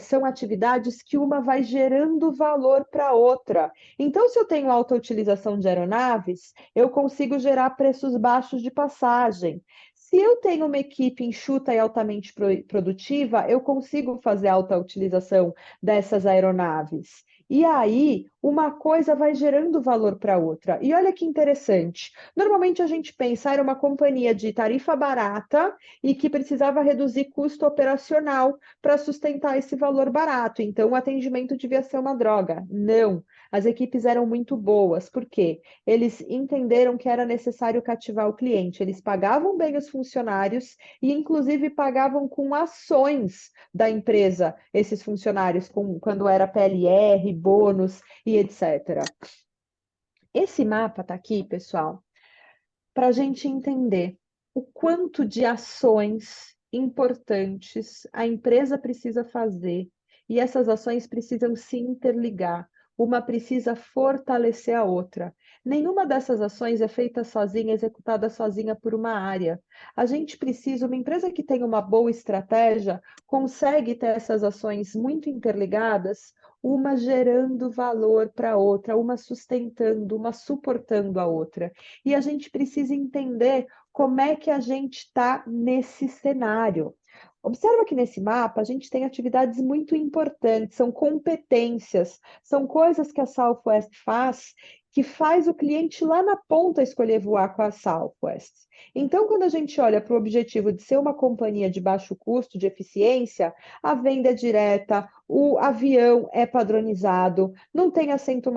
são atividades que uma vai gerando valor para a outra. Então, se eu tenho alta utilização de aeronaves, eu consigo gerar preços baixos de passagem. Se eu tenho uma equipe enxuta e altamente produtiva, eu consigo fazer alta utilização dessas aeronaves. E aí, uma coisa vai gerando valor para a outra. E olha que interessante. Normalmente a gente pensa, era uma companhia de tarifa barata e que precisava reduzir custo operacional para sustentar esse valor barato. Então, o atendimento devia ser uma droga. Não, as equipes eram muito boas. Por quê? Eles entenderam que era necessário cativar o cliente. Eles pagavam bem os funcionários e, inclusive, pagavam com ações da empresa esses funcionários, quando era PLR, bônus e etc. Esse mapa está aqui, pessoal, para a gente entender o quanto de ações importantes a empresa precisa fazer e essas ações precisam se interligar. Uma precisa fortalecer a outra. Nenhuma dessas ações é feita sozinha, executada sozinha por uma área. A gente precisa, uma empresa que tem uma boa estratégia, consegue ter essas ações muito interligadas, uma gerando valor para a outra, uma sustentando, uma suportando a outra. E a gente precisa entender como é que a gente está nesse cenário. Observa que nesse mapa a gente tem atividades muito importantes, são competências, são coisas que a Southwest faz que faz o cliente lá na ponta escolher voar com a Southwest. Então, quando a gente olha para o objetivo de ser uma companhia de baixo custo, de eficiência, a venda é direta, o avião é padronizado, não tem assento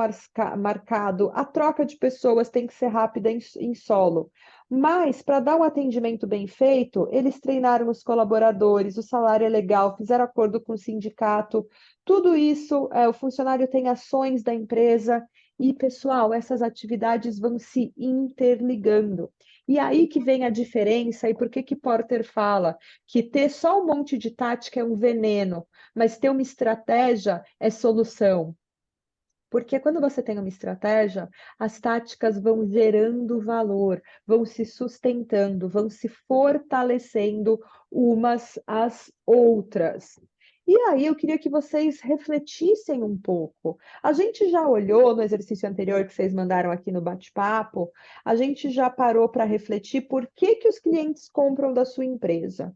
marcado, a troca de pessoas tem que ser rápida em solo. Mas, para dar um atendimento bem feito, eles treinaram os colaboradores, o salário é legal, fizeram acordo com o sindicato, tudo isso, o funcionário tem ações da empresa e, pessoal, essas atividades vão se interligando. E aí que vem a diferença e por que Porter fala que ter só um monte de tática é um veneno, mas ter uma estratégia é solução. Porque quando você tem uma estratégia, as táticas vão gerando valor, vão se sustentando, vão se fortalecendo umas às outras. E aí eu queria que vocês refletissem um pouco. A gente já olhou no exercício anterior que vocês mandaram aqui no bate-papo, a gente já parou para refletir por que que os clientes compram da sua empresa.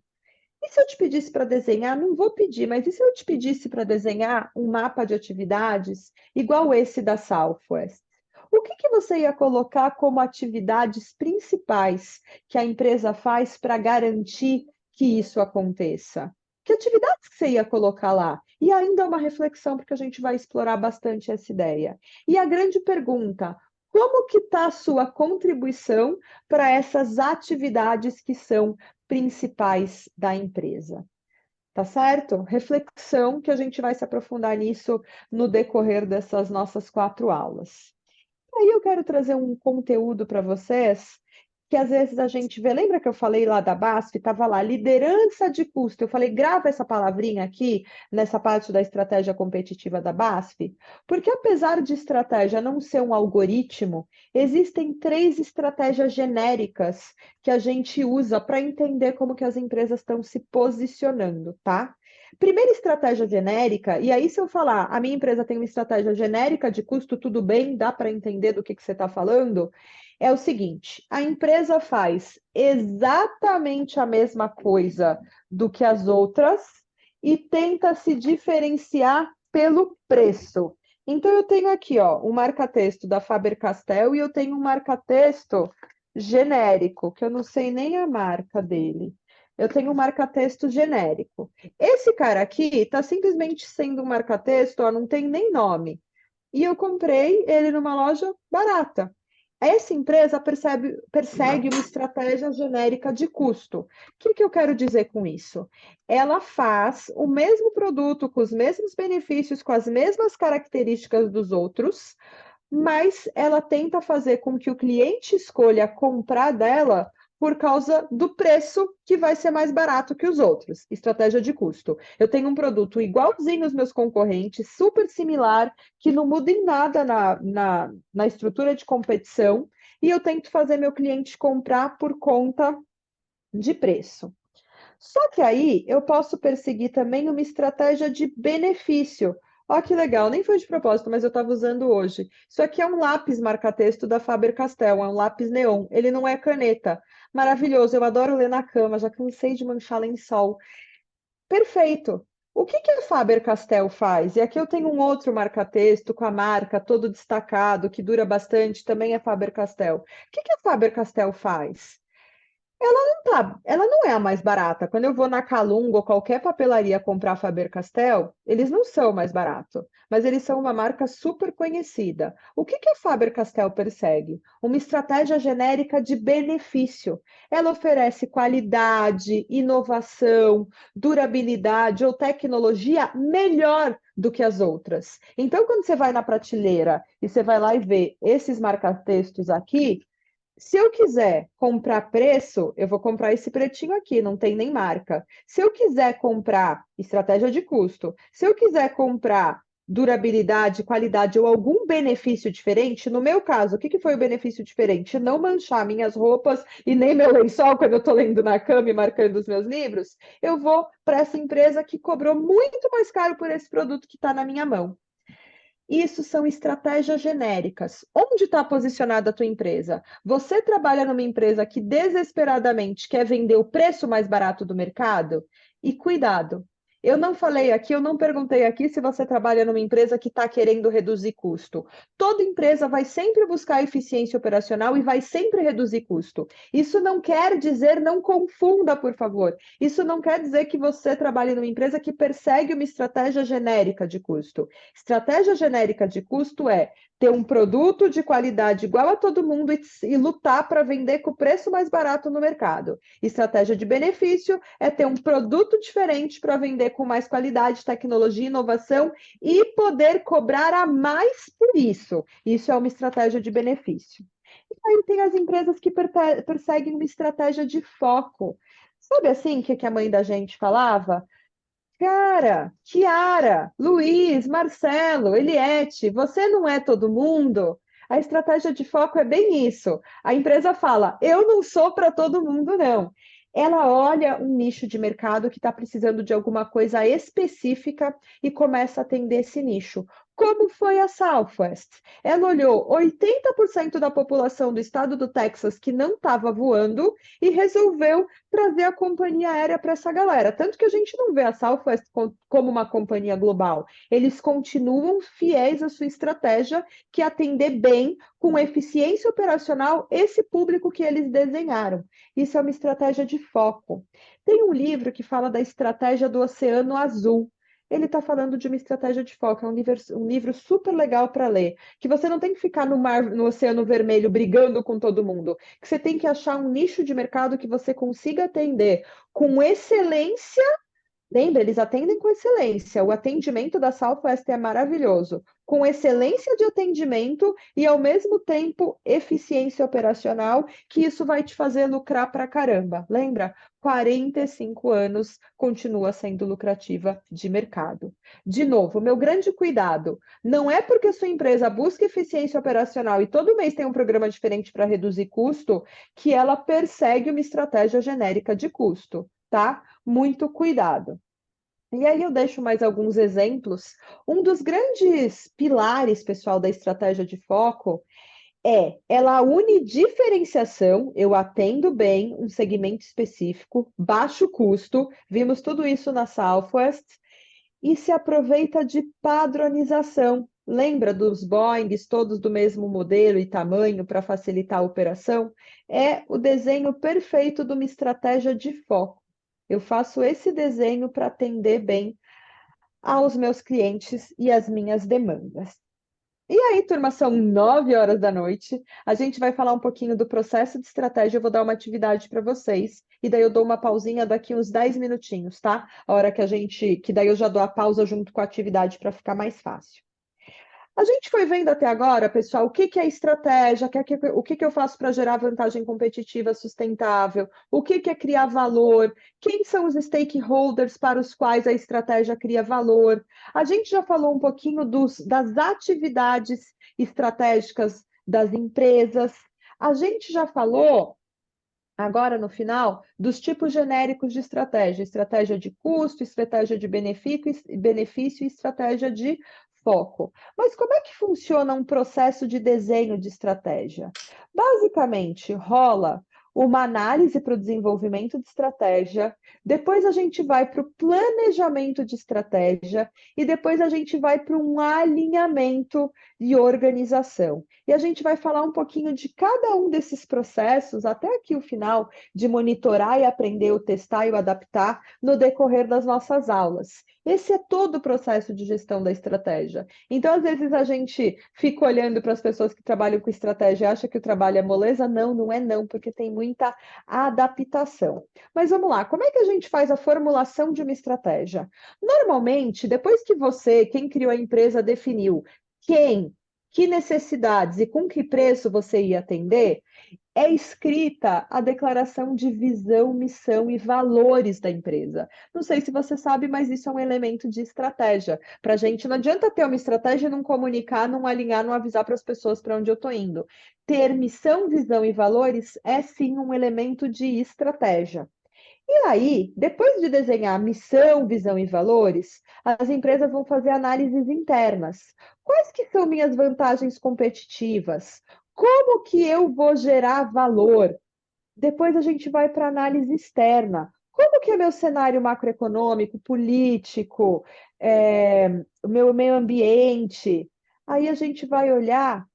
E se eu te pedisse para desenhar, não vou pedir, mas e se eu te pedisse para desenhar um mapa de atividades igual esse da Southwest? O que que você ia colocar como atividades principais que a empresa faz para garantir que isso aconteça? Que atividades que você ia colocar lá? E ainda uma reflexão, porque a gente vai explorar bastante essa ideia. E a grande pergunta, como que está a sua contribuição para essas atividades que são principais da empresa? Tá certo? Reflexão que a gente vai se aprofundar nisso no decorrer dessas nossas 4 aulas. Aí eu quero trazer um conteúdo para vocês que às vezes a gente vê. Lembra que eu falei lá da BASF? Estava lá, liderança de custo. Eu falei, grava essa palavrinha aqui nessa parte da estratégia competitiva da BASF, porque apesar de estratégia não ser um algoritmo, existem 3 estratégias genéricas que a gente usa para entender como que as empresas estão se posicionando, tá? Primeira estratégia genérica, e aí se eu falar, a minha empresa tem uma estratégia genérica de custo, tudo bem, dá para entender do que você está falando, é o seguinte, a empresa faz exatamente a mesma coisa do que as outras e tenta se diferenciar pelo preço. Então eu tenho aqui, ó, um marca-texto da Faber-Castell e eu tenho um marca-texto genérico, que eu não sei nem a marca dele. Eu tenho um marca-texto genérico. Esse cara aqui está simplesmente sendo um marca-texto, ó, não tem nem nome. E eu comprei ele numa loja barata. Essa empresa persegue uma estratégia genérica de custo. O que eu quero dizer com isso? Ela faz o mesmo produto, com os mesmos benefícios, com as mesmas características dos outros, mas ela tenta fazer com que o cliente escolha comprar dela por causa do preço que vai ser mais barato que os outros. Estratégia de custo. Eu tenho um produto igualzinho aos meus concorrentes, super similar, que não muda em nada na estrutura de competição, e eu tento fazer meu cliente comprar por conta de preço. Só que aí eu posso perseguir também uma estratégia de benefício. Ó, que legal, nem foi de propósito, mas eu estava usando hoje. Isso aqui é um lápis marca-texto da Faber-Castell, é um lápis neon. Ele não é caneta. Maravilhoso, eu adoro ler na cama, já cansei de manchar lençol. Perfeito. O que que a Faber-Castell faz? E aqui eu tenho um outro marca-texto com a marca todo destacado, que dura bastante, também é Faber-Castell. O que que a Faber-Castell faz? Ela não é a mais barata. Quando eu vou na Calunga ou qualquer papelaria comprar Faber-Castell, eles não são mais baratos, mas eles são uma marca super conhecida. O que que a Faber-Castell persegue? Uma estratégia genérica de benefício. Ela oferece qualidade, inovação, durabilidade ou tecnologia melhor do que as outras. Então, quando você vai na prateleira e você vai lá e vê esses marca-textos aqui, se eu quiser comprar preço, eu vou comprar esse pretinho aqui, não tem nem marca. Se eu quiser comprar estratégia de custo, se eu quiser comprar durabilidade, qualidade ou algum benefício diferente, no meu caso, o que que foi o benefício diferente? Não manchar minhas roupas e nem meu lençol quando eu estou lendo na cama e marcando os meus livros, eu vou para essa empresa que cobrou muito mais caro por esse produto que está na minha mão. Isso são estratégias genéricas. Onde está posicionada a tua empresa? Você trabalha numa empresa que desesperadamente quer vender o preço mais barato do mercado? E cuidado, eu não falei aqui, eu não perguntei aqui se você trabalha numa empresa que está querendo reduzir custo. Toda empresa vai sempre buscar eficiência operacional e vai sempre reduzir custo. Isso não quer dizer, não confunda, por favor. Isso não quer dizer que você trabalhe numa empresa que persegue uma estratégia genérica de custo. Estratégia genérica de custo é ter um produto de qualidade igual a todo mundo e lutar para vender com o preço mais barato no mercado. Estratégia de benefício é ter um produto diferente para vender com mais qualidade, tecnologia, inovação e poder cobrar a mais por isso. Isso é uma estratégia de benefício. E aí tem as empresas que perseguem uma estratégia de foco. Sabe assim que a mãe da gente falava? Cara, Kiara, Luiz, Marcelo, Eliette, você não é todo mundo? A estratégia de foco é bem isso. A empresa fala, eu não sou para todo mundo, não. ela olha um nicho de mercado que está precisando de alguma coisa específica e começa a atender esse nicho. Como foi a Southwest? Ela olhou 80% da população do estado do Texas que não estava voando e resolveu trazer a companhia aérea para essa galera. Tanto que a gente não vê a Southwest como uma companhia global. Eles continuam fiéis à sua estratégia, que é atender bem, com eficiência operacional, esse público que eles desenharam. Isso é uma estratégia de foco. Tem um livro que fala da estratégia do Oceano Azul. Ele está falando de uma estratégia de foco, é um livro super legal para ler, que você não tem que ficar no Oceano Vermelho brigando com todo mundo, que você tem que achar um nicho de mercado que você consiga atender com excelência. Lembra, eles atendem com excelência. O atendimento da Southwest é maravilhoso, com excelência de atendimento e, ao mesmo tempo, eficiência operacional, que isso vai te fazer lucrar pra caramba. Lembra? 45 anos continua sendo lucrativa de mercado. De novo, meu grande cuidado, não é porque sua empresa busca eficiência operacional e todo mês tem um programa diferente para reduzir custo, que ela persegue uma estratégia genérica de custo, tá? Muito cuidado. E aí eu deixo mais alguns exemplos. Um dos grandes pilares, pessoal, da estratégia de foco ela une diferenciação, eu atendo bem um segmento específico, baixo custo, vimos tudo isso na Southwest, e se aproveita de padronização. Lembra dos Boeings, todos do mesmo modelo e tamanho para facilitar a operação? É o desenho perfeito de uma estratégia de foco. Eu faço esse desenho para atender bem aos meus clientes e às minhas demandas. E aí, turma, são 9 horas da noite. A gente vai falar um pouquinho do processo de estratégia. Eu vou dar uma atividade para vocês. E daí eu dou uma pausinha daqui uns 10 minutinhos, tá? A hora que daí eu já dou a pausa junto com a atividade para ficar mais fácil. A gente foi vendo até agora, pessoal, o que é estratégia, o que eu faço para gerar vantagem competitiva sustentável, o que é criar valor, quem são os stakeholders para os quais a estratégia cria valor. A gente já falou um pouquinho das atividades estratégicas das empresas. A gente já falou, agora no final, dos tipos genéricos de estratégia: estratégia de custo, estratégia de benefício e estratégia de foco. Mas como é que funciona um processo de desenho de estratégia? Basicamente, rola uma análise para o desenvolvimento de estratégia, depois a gente vai para o planejamento de estratégia e depois a gente vai para um alinhamento e organização. E a gente vai falar um pouquinho de cada um desses processos, até aqui o final, de monitorar e aprender o testar e o adaptar no decorrer das nossas aulas. Esse é todo o processo de gestão da estratégia. Então, às vezes, a gente fica olhando para as pessoas que trabalham com estratégia e acha que o trabalho é moleza. Não, não é não, porque tem muita adaptação. Mas vamos lá, como é que a gente faz a formulação de uma estratégia? Normalmente, depois que quem criou a empresa, definiu que necessidades e com que preço você ia atender, é escrita a declaração de visão, missão e valores da empresa. Não sei se você sabe, mas isso é um elemento de estratégia. Para a gente, não adianta ter uma estratégia e não comunicar, não alinhar, não avisar para as pessoas para onde eu estou indo. Ter missão, visão e valores é sim um elemento de estratégia. E aí, depois de desenhar missão, visão e valores, as empresas vão fazer análises internas. Quais que são minhas vantagens competitivas? Como que eu vou gerar valor? Depois a gente vai para análise externa. Como que é meu cenário macroeconômico, político, o meu meio ambiente? Aí a gente vai olhar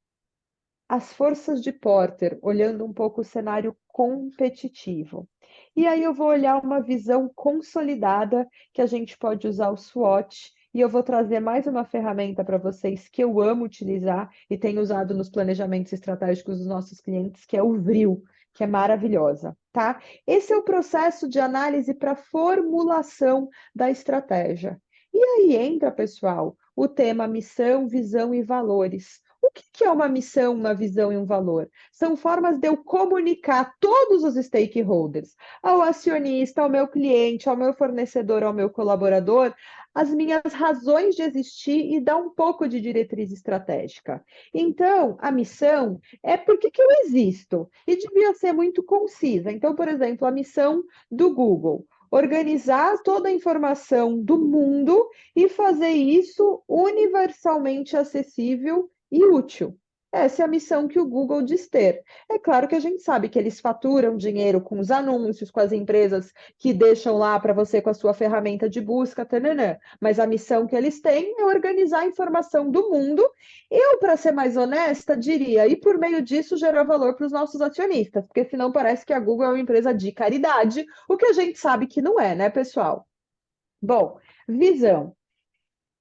as forças de Porter, olhando um pouco o cenário competitivo. E aí eu vou olhar uma visão consolidada, que a gente pode usar o SWOT, e eu vou trazer mais uma ferramenta para vocês que eu amo utilizar e tenho usado nos planejamentos estratégicos dos nossos clientes, que é o VRIL, que é maravilhosa, tá? Esse é o processo de análise para formulação da estratégia. E aí entra, pessoal, o tema missão, visão e valores. O que é uma missão, uma visão e um valor? São formas de eu comunicar a todos os stakeholders, ao acionista, ao meu cliente, ao meu fornecedor, ao meu colaborador, as minhas razões de existir e dar um pouco de diretriz estratégica. Então, a missão é por que eu existo, e devia ser muito concisa. Então, por exemplo, a missão do Google: organizar toda a informação do mundo e fazer isso universalmente acessível e útil. Essa é a missão que o Google diz ter. É claro que a gente sabe que eles faturam dinheiro com os anúncios, com as empresas que deixam lá para você com a sua ferramenta de busca, tananã. Mas a missão que eles têm é organizar a informação do mundo. Eu, para ser mais honesta, diria, e por meio disso gerar valor para os nossos acionistas, porque senão parece que a Google é uma empresa de caridade, o que a gente sabe que não é, né, pessoal? Bom, visão.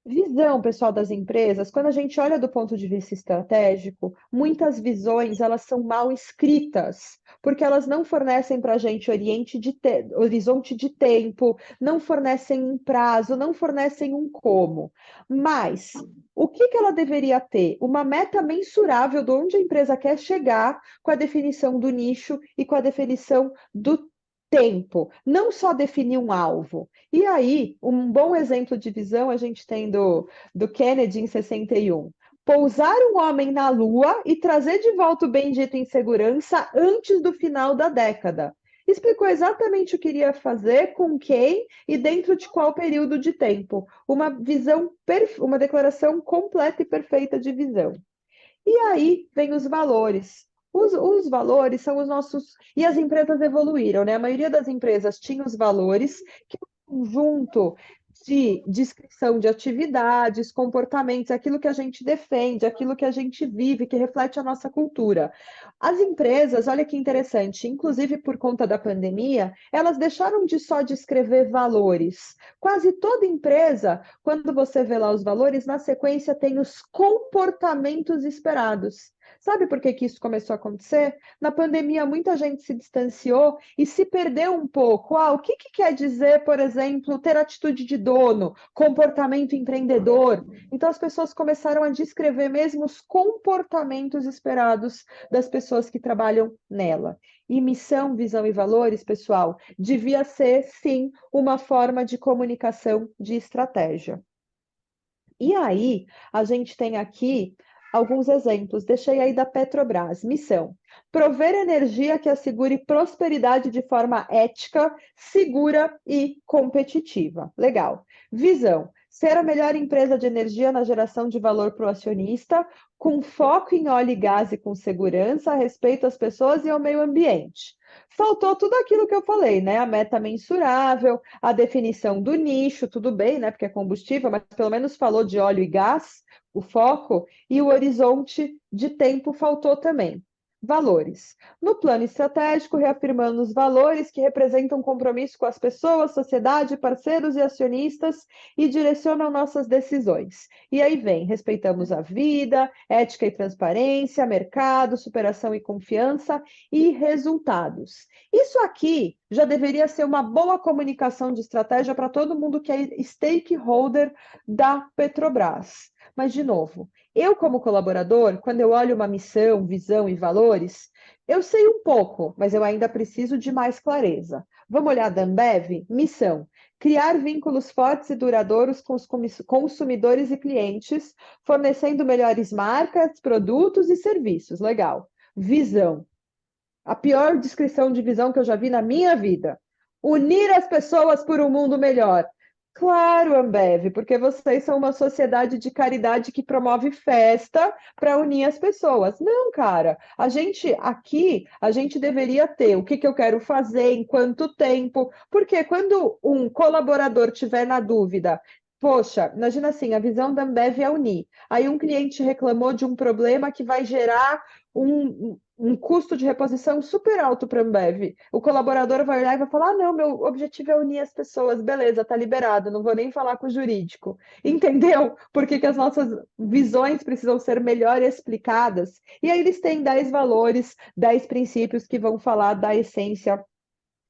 Visão, pessoal, das empresas, quando a gente olha do ponto de vista estratégico, muitas visões elas são mal escritas, porque elas não fornecem para a gente horizonte de tempo, não fornecem um prazo, não fornecem um como. Mas o que ela deveria ter? Uma meta mensurável de onde a empresa quer chegar com a definição do nicho e com a definição do tempo, não só definir um alvo. E aí, um bom exemplo de visão a gente tem do Kennedy em 61. Pousar um homem na Lua e trazer de volta o bendito em segurança antes do final da década. Explicou exatamente o que iria fazer, com quem e dentro de qual período de tempo. Uma visão, uma declaração completa e perfeita de visão. E aí vem os valores. Os valores são os nossos. E as empresas evoluíram, né? A maioria das empresas tinha os valores, que é um conjunto de descrição de atividades, comportamentos, aquilo que a gente defende, aquilo que a gente vive, que reflete a nossa cultura. As empresas, olha que interessante, inclusive por conta da pandemia, elas deixaram de só descrever valores. Quase toda empresa, quando você vê lá os valores, na sequência tem os comportamentos esperados. Sabe por que isso começou a acontecer? Na pandemia, muita gente se distanciou e se perdeu um pouco. O que quer dizer, por exemplo, ter atitude de dono, comportamento empreendedor? Então, as pessoas começaram a descrever mesmo os comportamentos esperados das pessoas que trabalham nela. E missão, visão e valores, pessoal, devia ser, sim, uma forma de comunicação de estratégia. E aí, a gente tem aqui alguns exemplos. Deixei aí da Petrobras. Missão: prover energia que assegure prosperidade de forma ética, segura e competitiva. Legal. Visão: ser a melhor empresa de energia na geração de valor para o acionista, com foco em óleo e gás e com segurança, respeito às pessoas e ao meio ambiente. Faltou tudo aquilo que eu falei, né? A meta mensurável, a definição do nicho, tudo bem, né? Porque é combustível, mas pelo menos falou de óleo e gás, o foco, e o horizonte de tempo faltou também. Valores. No plano estratégico, reafirmando os valores que representam compromisso com as pessoas, sociedade, parceiros e acionistas e direcionam nossas decisões. E aí vem: respeitamos a vida, ética e transparência, mercado, superação e confiança e resultados. Isso aqui já deveria ser uma boa comunicação de estratégia para todo mundo que é stakeholder da Petrobras. Mas, de novo, eu, como colaborador, quando eu olho uma missão, visão e valores, eu sei um pouco, mas eu ainda preciso de mais clareza. Vamos olhar da Ambev? Missão: criar vínculos fortes e duradouros com os consumidores e clientes, fornecendo melhores marcas, produtos e serviços. Legal. Visão: a pior descrição de visão que eu já vi na minha vida: unir as pessoas por um mundo melhor. Claro, Ambev, porque vocês são uma sociedade de caridade que promove festa para unir as pessoas. Não, cara, a gente deveria ter o que eu quero fazer, em quanto tempo, porque quando um colaborador tiver na dúvida, poxa, imagina assim, a visão da Ambev é unir. Aí um cliente reclamou de um problema que vai gerar um custo de reposição super alto para a Ambev. O colaborador vai olhar e vai falar: não, meu objetivo é unir as pessoas, beleza, tá liberado, não vou nem falar com o jurídico. Entendeu? Por que as nossas visões precisam ser melhor explicadas? E aí eles têm 10 valores, 10 princípios que vão falar da essência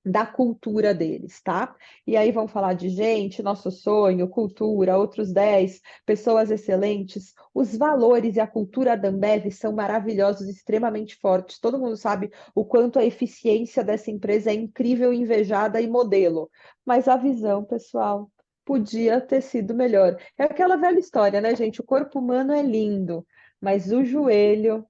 da cultura deles, tá? E aí vão falar de gente, nosso sonho, cultura, outros 10, pessoas excelentes. Os valores e a cultura da Ambev são maravilhosos, extremamente fortes. Todo mundo sabe o quanto a eficiência dessa empresa é incrível, invejada e modelo. Mas a visão, pessoal, podia ter sido melhor. É aquela velha história, né, gente? O corpo humano é lindo, mas o joelho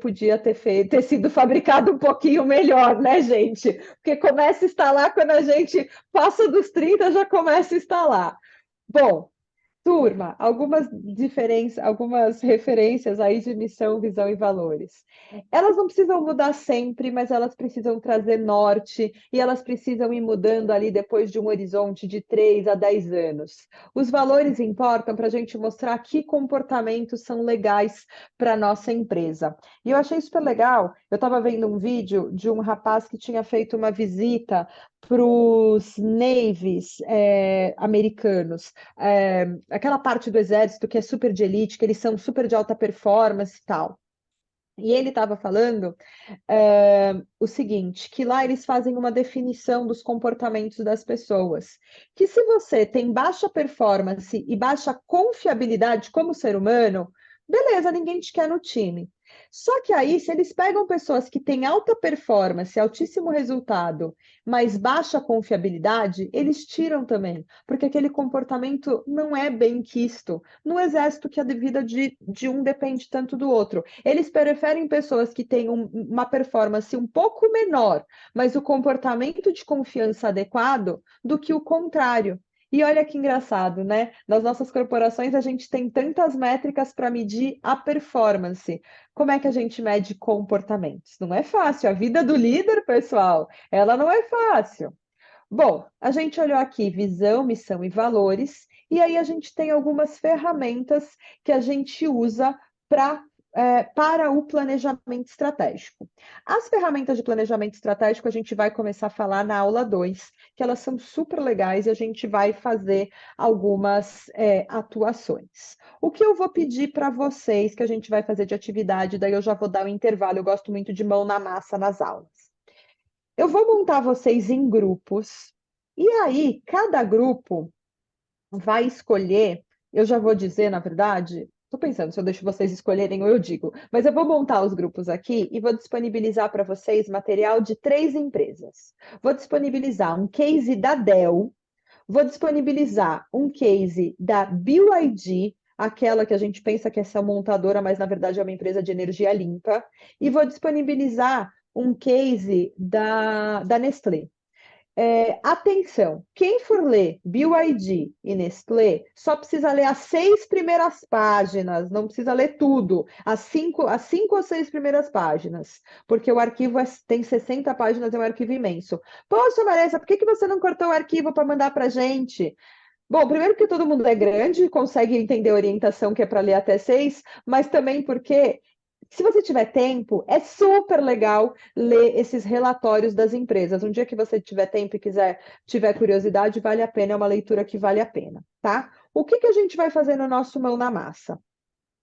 podia ter sido fabricado um pouquinho melhor, né, gente? Porque começa a instalar quando a gente passa dos 30, já começa a instalar. Bom, turma, algumas referências aí de missão, visão e valores. Elas não precisam mudar sempre, mas elas precisam trazer norte e elas precisam ir mudando ali depois de um horizonte de 3 a 10 anos. Os valores importam para a gente mostrar que comportamentos são legais para a nossa empresa. E eu achei super legal. Eu estava vendo um vídeo de um rapaz que tinha feito uma visita para os navies americanos, aquela parte do exército que é super de elite, que eles são super de alta performance e tal. E ele estava falando o seguinte, que lá eles fazem uma definição dos comportamentos das pessoas, que se você tem baixa performance e baixa confiabilidade como ser humano, beleza, ninguém te quer no time. Só que aí, se eles pegam pessoas que têm alta performance, altíssimo resultado, mas baixa confiabilidade, eles tiram também, porque aquele comportamento não é bem quisto. No exército, que a vida de um depende tanto do outro. Eles preferem pessoas que têm uma performance um pouco menor, mas o comportamento de confiança adequado, do que o contrário. E olha que engraçado, né? Nas nossas corporações, a gente tem tantas métricas para medir a performance. Como é que a gente mede comportamentos? Não é fácil. A vida do líder, pessoal, ela não é fácil. Bom, a gente olhou aqui visão, missão e valores, e aí a gente tem algumas ferramentas que a gente usa para o planejamento estratégico. As ferramentas de planejamento estratégico a gente vai começar a falar na aula 2, que elas são super legais e a gente vai fazer algumas atuações. O que eu vou pedir para vocês que a gente vai fazer de atividade, daí eu já vou dar um intervalo, eu gosto muito de mão na massa nas aulas. Eu vou montar vocês em grupos, e aí cada grupo vai escolher, eu já vou dizer, na verdade, estou pensando se eu deixo vocês escolherem ou eu digo, mas eu vou montar os grupos aqui e vou disponibilizar para vocês material de 3 empresas. Vou disponibilizar um case da Dell, vou disponibilizar um case da BYD, aquela que a gente pensa que é essa montadora, mas na verdade é uma empresa de energia limpa, e vou disponibilizar um case da Nestlé. Atenção, quem for ler BYD e Nestlé só precisa ler as 6 primeiras páginas, não precisa ler tudo, as 5 ou 6 primeiras páginas, porque o arquivo tem 60 páginas, é um arquivo imenso. Poxa, Vanessa, por que você não cortou o arquivo para mandar para a gente? Bom, primeiro porque todo mundo é grande, consegue entender a orientação que é para ler até 6, mas também porque, se você tiver tempo, é super legal ler esses relatórios das empresas. Um dia que você tiver tempo e tiver curiosidade, vale a pena, é uma leitura que vale a pena, tá? O que a gente vai fazer no nosso Mão na Massa?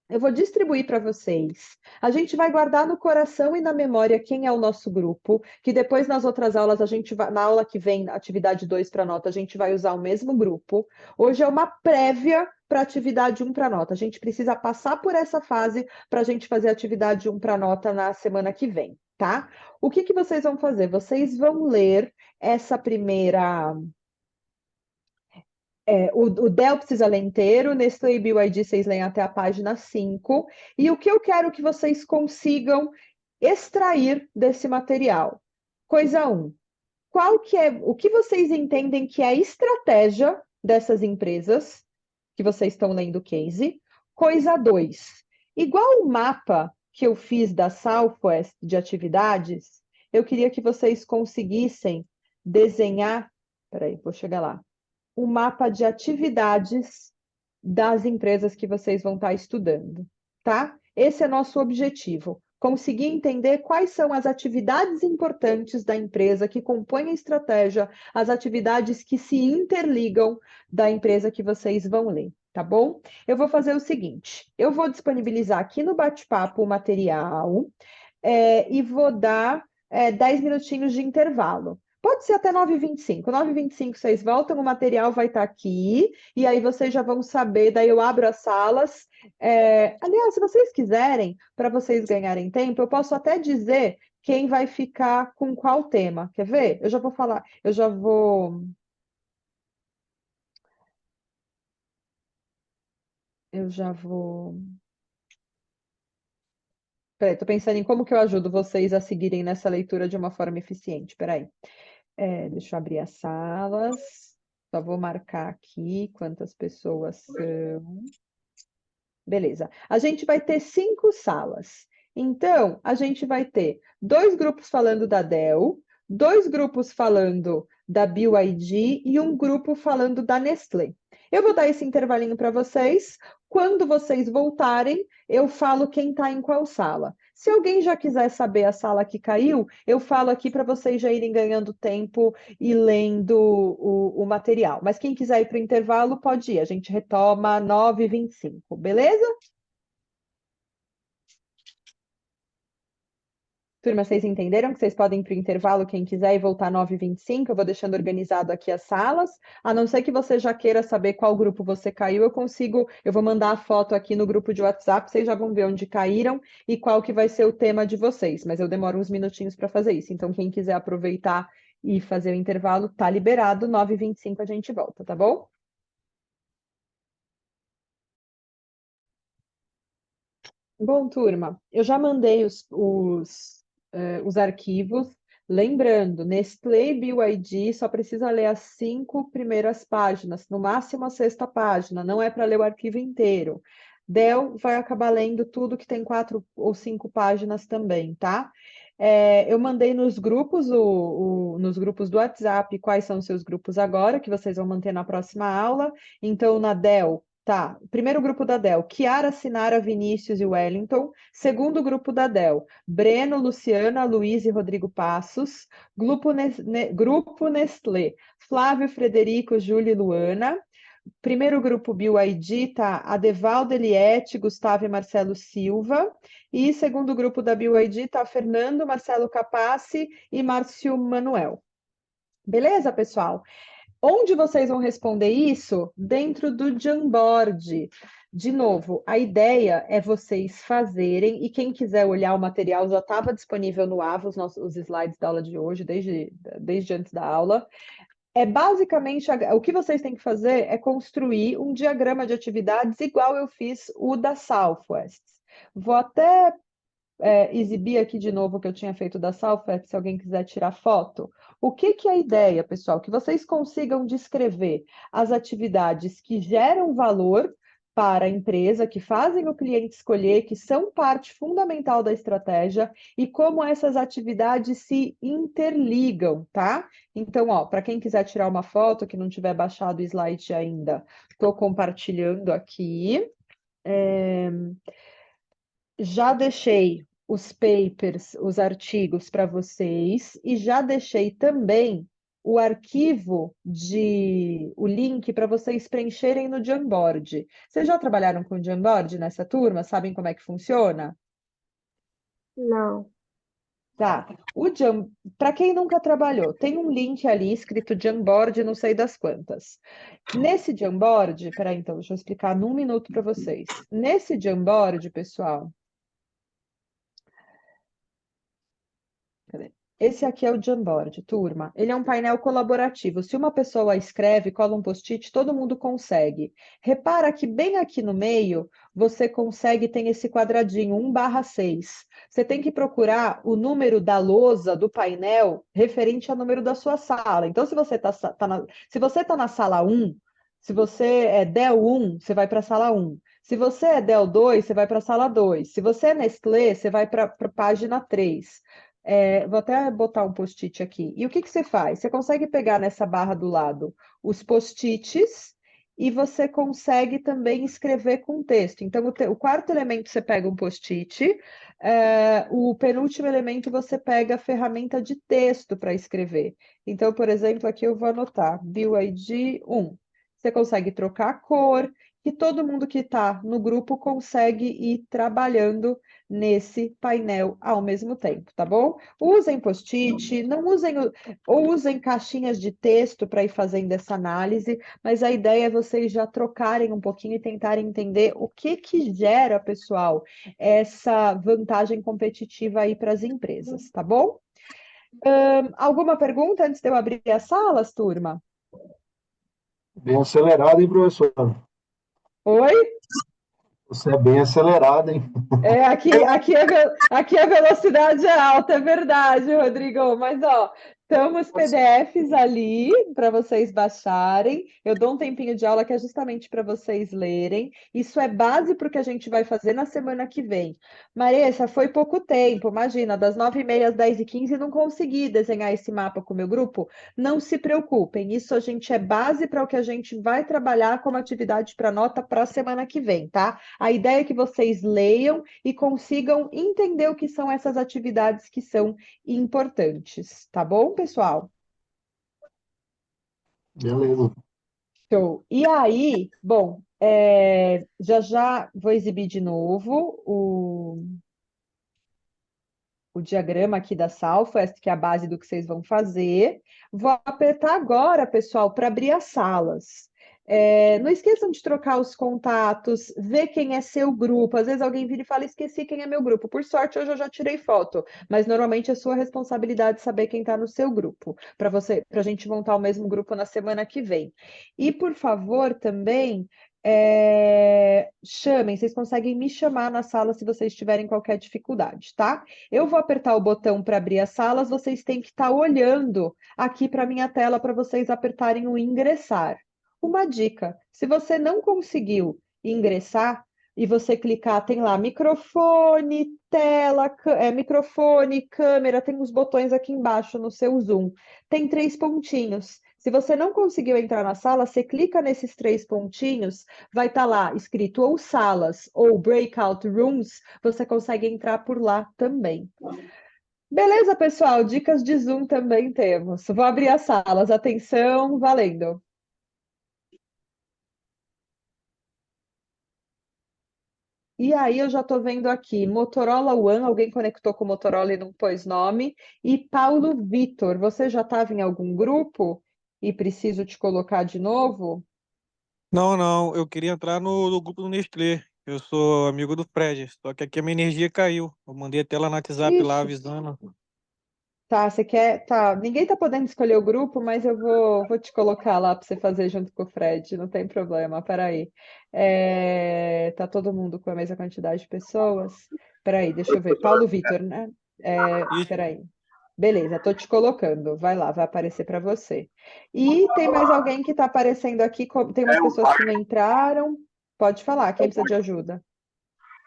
Eu vou distribuir para vocês. A gente vai guardar no coração e na memória quem é o nosso grupo, que depois nas outras aulas, na aula que vem, atividade 2 para nota, a gente vai usar o mesmo grupo. Hoje é uma prévia para atividade 1 para nota. A gente precisa passar por essa fase para a gente fazer a atividade 1 para nota na semana que vem, tá? O que vocês vão fazer? Vocês vão ler essa primeira... o Dell precisa ler inteiro, Nestlé e BYD vocês leem até a página 5. E o que eu quero que vocês consigam extrair desse material? Coisa 1. O que vocês entendem que é a estratégia dessas empresas que vocês estão lendo o case? Coisa 2. Igual o mapa que eu fiz da Southwest de atividades, eu queria que vocês conseguissem desenhar... Peraí, vou chegar lá. O mapa de atividades das empresas que vocês vão estar estudando, tá? Esse é nosso objetivo, conseguir entender quais são as atividades importantes da empresa que compõem a estratégia, as atividades que se interligam da empresa que vocês vão ler, tá bom? Eu vou fazer o seguinte, eu vou disponibilizar aqui no bate-papo o material e vou dar 10 minutinhos de intervalo. Pode ser até 9h25. 9h25 vocês voltam, o material vai estar aqui, e aí vocês já vão saber, daí eu abro as salas. Aliás, se vocês quiserem, para vocês ganharem tempo, eu posso até dizer quem vai ficar com qual tema. Quer ver? Eu já vou falar, Eu já vou... Peraí, tô pensando em como que eu ajudo vocês a seguirem nessa leitura de uma forma eficiente. Peraí. Deixa eu abrir as salas. Só vou marcar aqui quantas pessoas são. Beleza. A gente vai ter 5 salas. Então, a gente vai ter 2 grupos falando da Dell, 2 grupos falando da BYD e um grupo falando da Nestlé. Eu vou dar esse intervalinho para vocês. Quando vocês voltarem, eu falo quem está em qual sala. Se alguém já quiser saber a sala que caiu, eu falo aqui para vocês já irem ganhando tempo e lendo o material. Mas quem quiser ir para o intervalo, pode ir. A gente retoma 9h25, beleza? Turma, vocês entenderam que vocês podem ir para o intervalo, quem quiser, e voltar 9h25? Eu vou deixando organizado aqui as salas. A não ser que você já queira saber qual grupo você caiu, eu vou mandar a foto aqui no grupo de WhatsApp, vocês já vão ver onde caíram e qual que vai ser o tema de vocês. Mas eu demoro uns minutinhos para fazer isso. Então, quem quiser aproveitar e fazer o intervalo, tá liberado. 9h25 a gente volta, tá bom? Bom, turma, eu já mandei os arquivos. Lembrando, Nestlé e BYD só precisa ler as 5 primeiras páginas, no máximo a 6ª página, não é para ler o arquivo inteiro. Dell vai acabar lendo tudo que tem 4 ou 5 páginas também, tá? Eu mandei nos grupos, nos grupos do WhatsApp, quais são os seus grupos agora, que vocês vão manter na próxima aula. Então, na Dell, tá, primeiro grupo da Dell, Kiara, Sinara, Vinícius e Wellington. Segundo grupo da Dell, Breno, Luciana, Luiz e Rodrigo Passos. Grupo Nestlé, Flávio, Frederico, Júlia e Luana. Primeiro grupo BYD tá Adevaldo, Eliette, Gustavo e Marcelo Silva. E segundo grupo da BYD tá Fernando, Marcelo Capassi e Márcio Manuel. Beleza, pessoal? Onde vocês vão responder isso? Dentro do Jamboard. De novo, a ideia é vocês fazerem, e quem quiser olhar o material já estava disponível no AVA, os slides da aula de hoje, desde antes da aula. Basicamente, o que vocês têm que fazer é construir um diagrama de atividades igual eu fiz o da Southwest. Vou até exibir aqui de novo o que eu tinha feito da Southwest, se alguém quiser tirar foto. O que é a ideia, pessoal? Que vocês consigam descrever as atividades que geram valor para a empresa, que fazem o cliente escolher, que são parte fundamental da estratégia e como essas atividades se interligam, tá? Então, ó, para quem quiser tirar uma foto, que não tiver baixado o slide ainda, estou compartilhando aqui. Já deixei os papers, os artigos para vocês e já deixei também o arquivo o link para vocês preencherem no Jamboard. Vocês já trabalharam com Jamboard nessa turma? Sabem como é que funciona? Não. Tá. Para quem nunca trabalhou, tem um link ali escrito Jamboard, não sei das quantas. Nesse Jamboard, peraí, então, deixa eu explicar num minuto para vocês. Nesse Jamboard, pessoal, esse aqui é o Jamboard, turma. Ele é um painel colaborativo. Se uma pessoa escreve, cola um post-it, todo mundo consegue. Repara que bem aqui no meio, você consegue, tem esse quadradinho, 1/6. Você tem que procurar o número da lousa do painel referente ao número da sua sala. Então, se você tá na sala 1, se você é Dell 1, você vai para a sala 1. Se você é Dell 2, você vai para a sala 2. Se você é Nestlé, você vai para a página 3. Vou até botar um post-it aqui. E o que você faz? Você consegue pegar nessa barra do lado os post-its e você consegue também escrever com texto. Então, o quarto elemento você pega um post-it, o penúltimo elemento você pega a ferramenta de texto para escrever. Então, por exemplo, aqui eu vou anotar BYD 1. Você consegue trocar a cor, e todo mundo que está no grupo consegue ir trabalhando nesse painel ao mesmo tempo, tá bom? Usem post-it, não usem, ou usem caixinhas de texto para ir fazendo essa análise, mas a ideia é vocês já trocarem um pouquinho e tentarem entender o que gera, pessoal, essa vantagem competitiva aí para as empresas, tá bom? Alguma pergunta antes de eu abrir as salas, turma? Bem acelerado, hein, professor? Oi? Você é bem acelerado, hein? Aqui a velocidade é alta, é verdade, Rodrigo. Mas, ó, estamos PDFs ali para vocês baixarem. Eu dou um tempinho de aula que é justamente para vocês lerem. Isso é base para o que a gente vai fazer na semana que vem. Maressa, foi pouco tempo. Imagina, das 9h30 às 10h15, não consegui desenhar esse mapa com o meu grupo. Não se preocupem, isso a gente é base para o que a gente vai trabalhar como atividade para nota para a semana que vem, tá? A ideia é que vocês leiam e consigam entender o que são essas atividades que são importantes, tá bom, pessoal? Beleza. Show. E aí, bom, já já vou exibir de novo o diagrama aqui da Southwest, que é a base do que vocês vão fazer. Vou apertar agora, pessoal, para abrir as salas. Não esqueçam de trocar os contatos, ver quem é seu grupo. Às vezes alguém vira e fala, esqueci quem é meu grupo. Por sorte, hoje eu já tirei foto, mas normalmente é sua responsabilidade saber quem está no seu grupo, para a gente montar o mesmo grupo na semana que vem. E, por favor, também chamem, vocês conseguem me chamar na sala se vocês tiverem qualquer dificuldade, tá? Eu vou apertar o botão para abrir as salas, vocês têm que estar olhando aqui para a minha tela para vocês apertarem o ingressar. Uma dica: se você não conseguiu ingressar e você clicar, tem lá microfone, tela, microfone, câmera, tem os botões aqui embaixo no seu Zoom. Tem 3 pontinhos. Se você não conseguiu entrar na sala, você clica nesses 3 pontinhos, vai estar lá escrito ou salas ou breakout rooms, você consegue entrar por lá também. Beleza, pessoal? Dicas de Zoom também temos. Vou abrir as salas. Atenção, valendo. E aí eu já estou vendo aqui Motorola One, alguém conectou com o Motorola e não pôs nome. E Paulo Vitor, você já estava em algum grupo e preciso te colocar de novo? Não, não, eu queria entrar no grupo do Nestlé. Eu sou amigo do Fred, só que aqui a minha energia caiu. Eu mandei até lá no WhatsApp lá Ixi, avisando. tá, você quer. Tá, ninguém tá podendo escolher o grupo, mas eu vou te colocar lá para você fazer junto com o Fred, não tem problema, peraí. Tá todo mundo com a mesma quantidade de pessoas? Peraí, deixa eu ver. Paulo Vitor, né? Isso. Peraí. Beleza, tô te colocando. Vai lá, vai aparecer para você. E tem mais alguém que tá aparecendo aqui? Tem umas pessoas que não entraram. Pode falar, quem precisa de ajuda?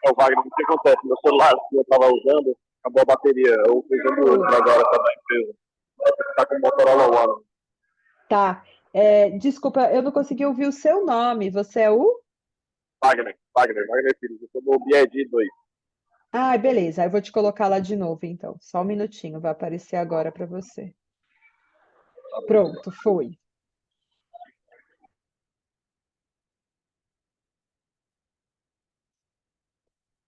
É o Wagner, o que acontece? Meu celular que eu estava usando, acabou a bateria. Eu fui usando outro agora para da empresa. Está com o Motorola One. Tá. Desculpa, eu não consegui ouvir o seu nome. Você é o? Wagner Filho. Eu sou do BID 2. Ah, beleza. Eu vou te colocar lá de novo, então. Só um minutinho, vai aparecer agora para você. Pronto, foi.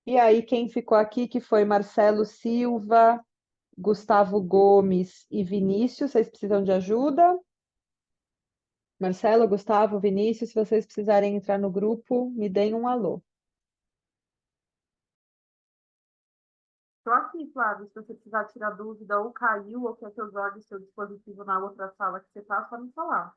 E aí, quem ficou aqui, que foi Marcelo Silva, Gustavo Gomes e Vinícius, vocês precisam de ajuda? Marcelo, Gustavo, Vinícius, se vocês precisarem entrar no grupo, me deem um alô. Estou aqui, Flávio. Se você precisar tirar dúvida ou caiu ou quer que eu jogue seu dispositivo na outra sala que você está, só me falar.